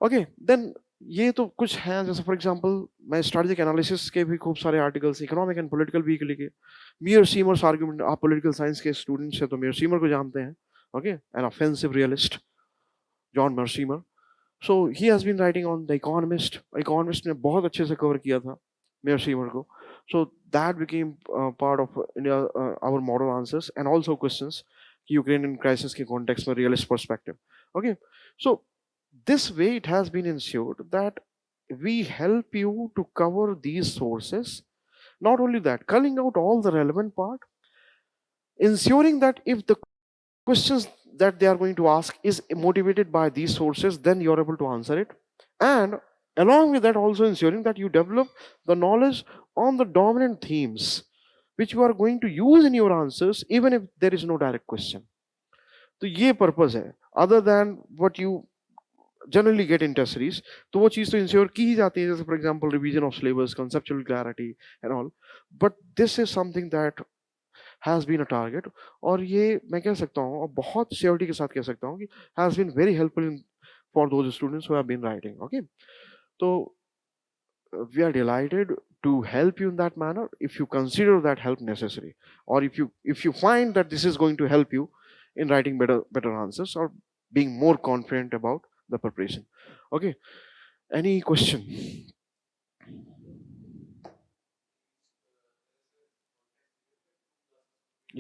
Okay, then ये तो कुछ है. जैसे for example मैं स्ट्रेटेजिक एनालिसिस के भी खूब सारे articles, economic and political weekly लिखे. मियर सीमर्स आर्गुमेंट, आप पॉलिटिकल साइंस के स्टूडेंट्स हैं तो मियर सीमर को जानते हैं. Okay, an offensive realist, John Mearsheimer. So he has been writing on the Economist ने बहुत अच्छे से कवर किया था मियर सीमर को. So that became part of our model answers and also questions Ukrainian crisis के context में realist perspective. Okay, so this way it has been ensured that we help you to cover these sources. Not only that, culling out all the relevant part, ensuring that if the questions that they are going to ask is motivated by these sources, then you're able to answer it. And along with that, also ensuring that you develop the knowledge on the dominant themes which you are going to use in your answers even if there is no direct question. So ये purpose है, other than what you generally get in test series, तो वो चीज़ तो ensure की ही जाती है, जैसे for example revision of syllabus, conceptual clarity and all. But this is something that has been a target, और ये मैं कह सकता हूँ और बहुत श्योरिटी के साथ कह सकता हूँ कि has been very helpful in for those students who have been writing. Okay, तो we are delighted to help you in that manner if you consider that help necessary, or if you find that this is going to help you in writing better answers or being more confident about the preparation. Okay, any question?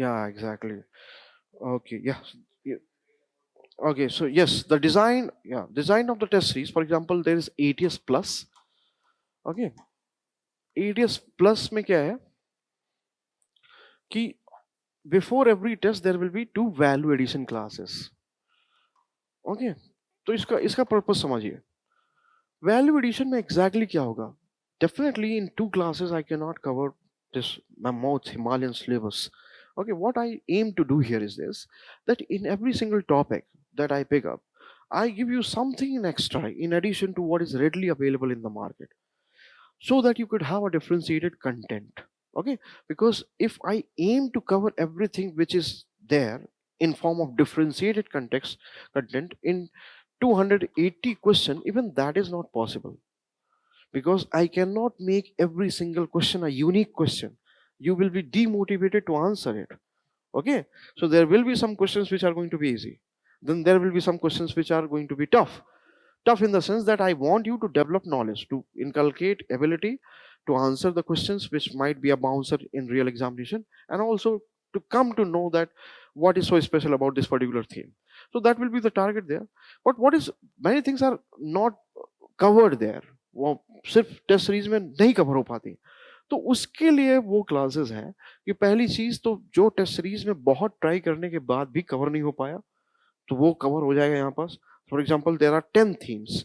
Yeah, exactly. Okay, yeah. Yeah. Okay, so yes, the design, yeah, design of the test series, for example, there is ATS plus. Okay, ATS plus में क्या है कि before every test there will be two value addition classes. Okay, तो इसका इसका purpose समझिए. Value addition में exactly क्या होगा? Definitely in two classes I can not cover this mammoth Himalayan syllabus. Okay, what I aim to do here is this, that in every single topic that I pick up, I give you something in extra in addition to what is readily available in the market, so that you could have a differentiated content. Okay, because if I aim to cover everything which is there in form of differentiated content in 280 question, even that is not possible, because I cannot make every single question a unique question. You will be demotivated to answer it. Okay, so there will be some questions which are going to be easy, then there will be some questions which are going to be tough. Tough in the sense that I want you to develop knowledge, to inculcate ability to answer the questions which might be a bouncer in real examination, and also to come to know that what is so special about this particular theme. So that will be the target there. But what is, many things are not covered there, वो सिर्फ test series में नहीं cover हो पाती. तो उसके लिए वो क्लासेस हैं कि पहली चीज तो जो टेस्ट सीरीज में बहुत ट्राई करने के बाद भी कवर नहीं हो पाया, तो वो कवर हो जाएगा यहाँ पास. For example there are 10 themes,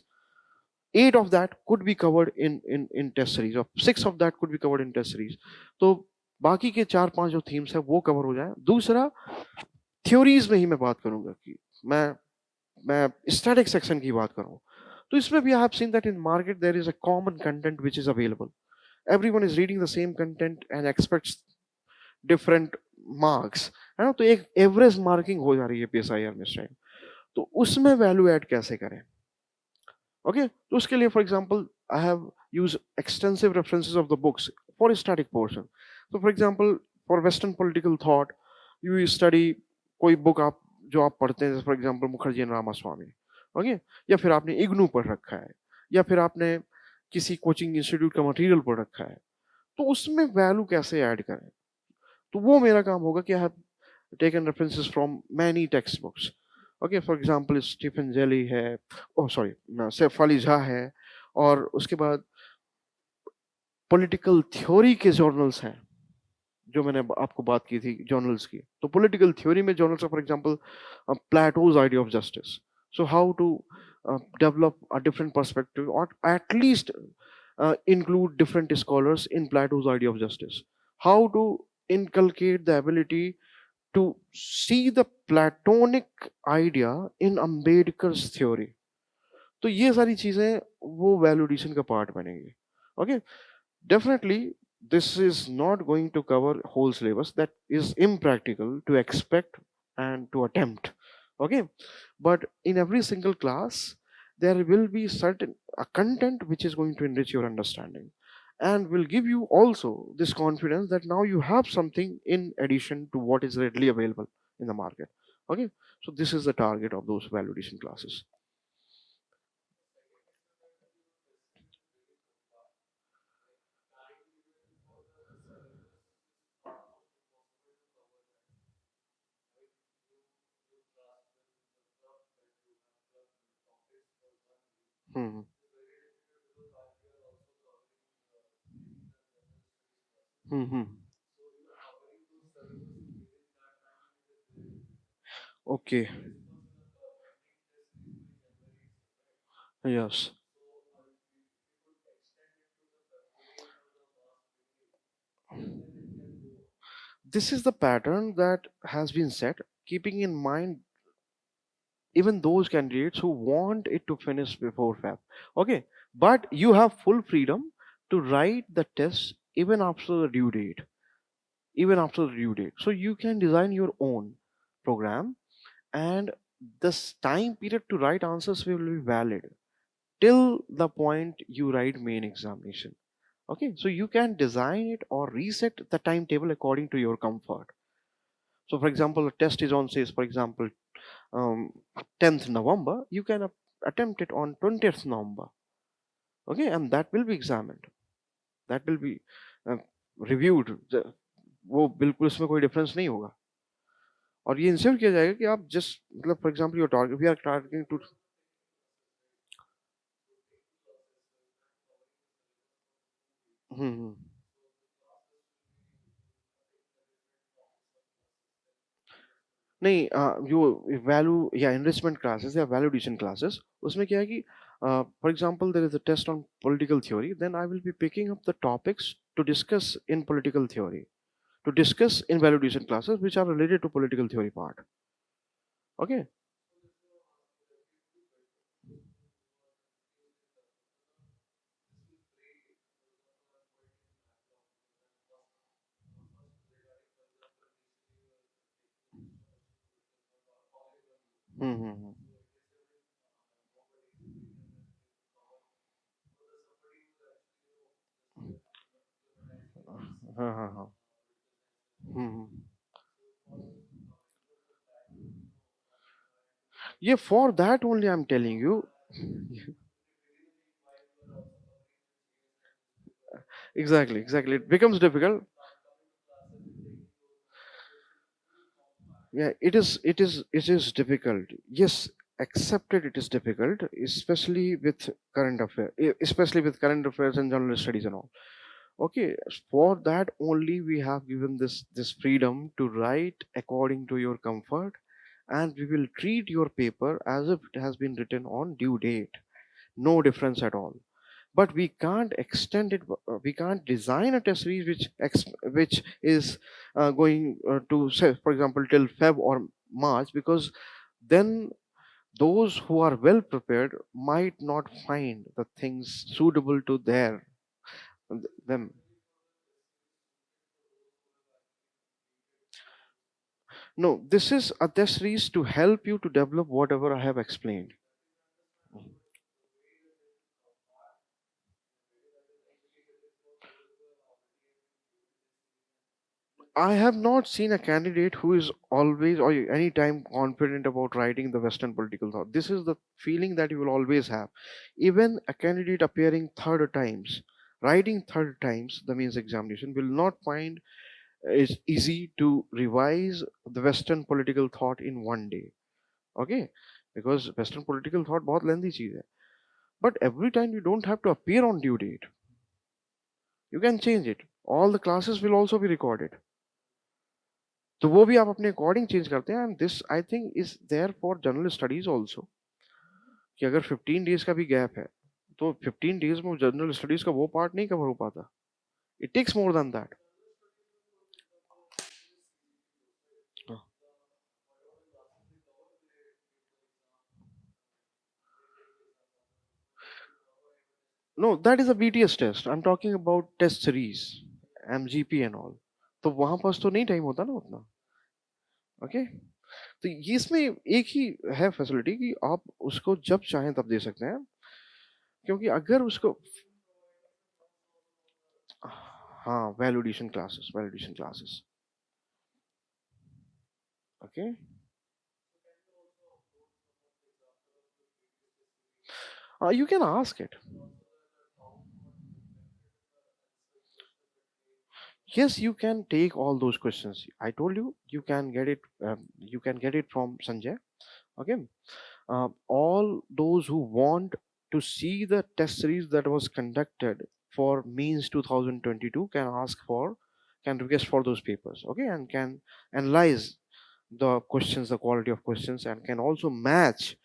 8 of that could be covered in test series, or 6 of that could be covered in test series. तो बाकी के 4-5 जो themes है वो कवर हो जाए. दूसरा, थ्योरीज में ही मैं बात करूंगा कि मैं स्टैटिक सेक्शन की बात करूं, तो इसमें भी I have seen that in market there is a common content which is available. Everyone is reading the same content and expects different marks, है ना. तो एक एवरेज मार्किंग हो जा रही है पीएसआईआर में इस टाइम. तो उसमें वैल्यू ऐड कैसे करें? ओके, तो उसके लिए for example I have use extensive references of the books for static portion. तो for example for western political thought you study कोई बुक आप जो आप पढ़ते हैं, for example Mukherjee and Ramaswamy. Okay, या फिर आपने इग्नू पढ़ रखा है, या फिर आपने किसी कोचिंग इंस्टीट्यूट का मटेरियल पढ़ रखा है, तो उसमें वैल्यू कैसे ऐड करें? तो वो मेरा काम होगा कि I have taken references from many textbooks. Okay, for example Stephen जेली है, ओह सॉरी सैफ अली झा है, और उसके बाद पॉलिटिकल थ्योरी के जर्नल्स हैं जो मैंने आपको बात की थी जर्नल्स की. तो पॉलिटिकल थ्योरी में journals, for example Plato's idea of justice, so how to develop a different perspective, or at least include different scholars in Plato's idea of justice. How to inculcate the ability to see the Platonic idea in Ambedkar's theory. तो ये सारी चीजें वो value addition का part बनेंगे. Okay, definitely this is not going to cover whole syllabus. That is impractical to expect and to attempt. Okay, but in every single class there will be certain a content which is going to enrich your understanding and will give you also this confidence that now you have something in addition to what is readily available in the market. Okay, so this is the target of those value addition classes. Hmm. Hmm. Okay. Yes. This is the pattern that has been set, keeping in mind even those candidates who want it to finish before Feb. Okay, but you have full freedom to write the test even after the due date, even after the due date. So you can design your own program, and this time period to write answers will be valid till the point you write main examination. Okay, so you can design it or reset the timetable according to your comfort. So for example, a test is on, says for example, um, 10th November, you can attempt it on 20th November. Okay, and that will be examined, that will be uh, reviewed. वो बिल्कुल इसमें कोई difference नहीं होगा, और ये ensure किया जाएगा कि आप जस्ट मतलब for example your target, we are targeting to. Hmm. नहीं, जो वैल्यू या एनरिचमेंट क्लासेस या वैल्यूडेशन क्लासेस, उसमें क्या है कि for example there is a test on political theory, then I will be picking up the topics to discuss in political theory, to discuss in validation classes which are related to political theory part. Okay. Mm-hmm. Uh-huh. Hmm. Yeah, for that only I'm telling you. Exactly, exactly. It becomes difficult. Yeah, it is difficult. Yes, accepted it is difficult, especially with current affairs, especially with current affairs and general studies and all. Okay, for that only we have given this freedom to write according to your comfort, and we will treat your paper as if it has been written on due date. No difference at all. But we can't extend it. We can't design a test series which is going to say, for example, till Feb or March, because then those who are well prepared might not find the things suitable to them. No, this is a test series to help you to develop whatever I have explained. I have not seen a candidate who is always or any time confident about writing the Western political thought. This is the feeling that you will always have. Even a candidate appearing third times, writing third times the means examination, will not find it easy to revise the Western political thought in one day. Okay, because Western political thought बहुत lengthy चीज है. But every time you don't have to appear on due date. You can change it. All the classes will also be recorded. तो वो भी आप अपने according change करते हैं, and this I think is there for general studies also, कि अगर 15 days का भी गैप है तो 15 डेज में जनरल स्टडीज का वो पार्ट नहीं कवर हो पाता. It takes more than that. No, that is a BTS test. I am talking about test series, MGP and all. तो वहां पास तो नहीं टाइम होता ना उतना. ओके, तो ये इसमें एक ही है फैसिलिटी कि आप उसको जब चाहें तब दे सकते हैं, क्योंकि अगर उसको, हाँ, validation classes, validation classes. Okay. You can ask it. Yes, you can take all those questions. I told you, you can get it. You can get it from Sanjay. Okay. All those who want to see the test series that was conducted for means 2022 can ask for, can request for those papers. Okay, and can analyze the questions, the quality of questions, and can also match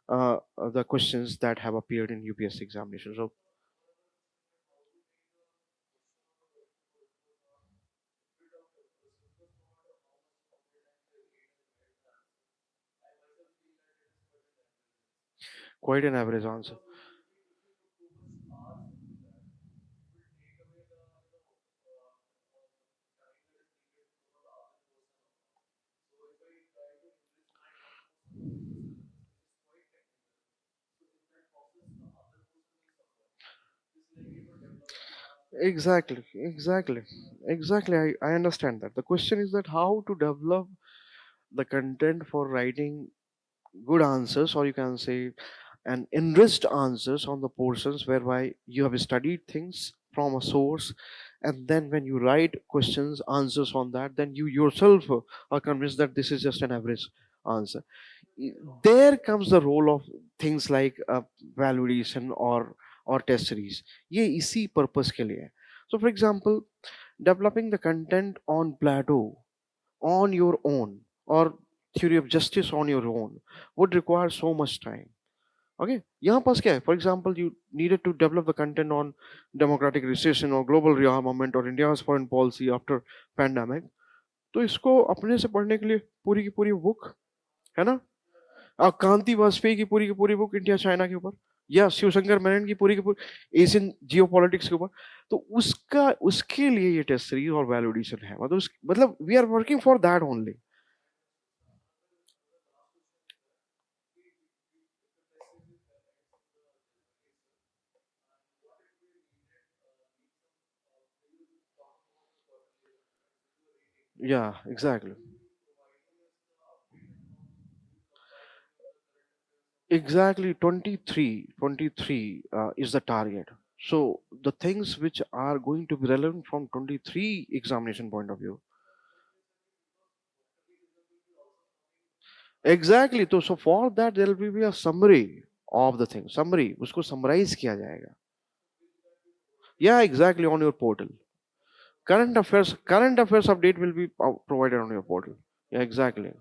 the questions that have appeared in UPSC examination. So Quite an average answer. Exactly, exactly, exactly. I understand that. The question is that how to develop the content for writing good answers, or you can say an enriched answers on the portions whereby you have studied things from a source, and then when you write questions answers on that, then you yourself are convinced that this is just an average answer. There comes the role of things like validation or test series. ये इसी purpose के लिए है. So for example, developing the content on Plato on your own, or theory of justice on your own, would require so much time. Okay, यहाँ पास क्या है? For example, you needed to develop the content on democratic recession or global rearmament or India's foreign policy after pandemic. तो इसको अपने से पढ़ने के लिए पूरी की पूरी बुक है ना, कांति वाजपेयी की पूरी बुक इंडिया चाइना के ऊपर, या शिवशंकर मेनन की पूरी एशियन जियो पॉलिटिक्स के ऊपर, तो उसका उसके लिए ये टेस्ट सीरीज और वैलिडेशन है. मतलब we are working for that only. Yeah, exactly. Exactly, 23 is the target. So the things which are going to be relevant from 23 examination point of view. Exactly. So for that there will be a summary of the thing. Summary. उसको summarize किया जाएगा. Yeah, exactly, on your portal. Current affairs update will be provided on your portal. Yeah, exactly.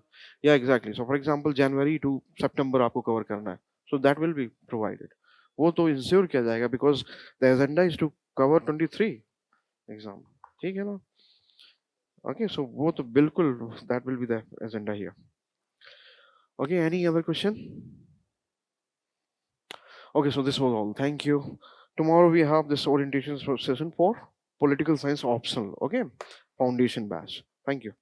Yeah, exactly. So for example, January to September आपको cover करना है. So that will be provided. वो तो ensure किया जाएगा because the agenda is to cover 23 exam. ठीक है ना? Okay, so वो तो बिल्कुल that will be the agenda here. Okay, any other question? Okay, so this was all. Thank you. Tomorrow we have this orientation session for political science optional. Okay, foundation batch. Thank you.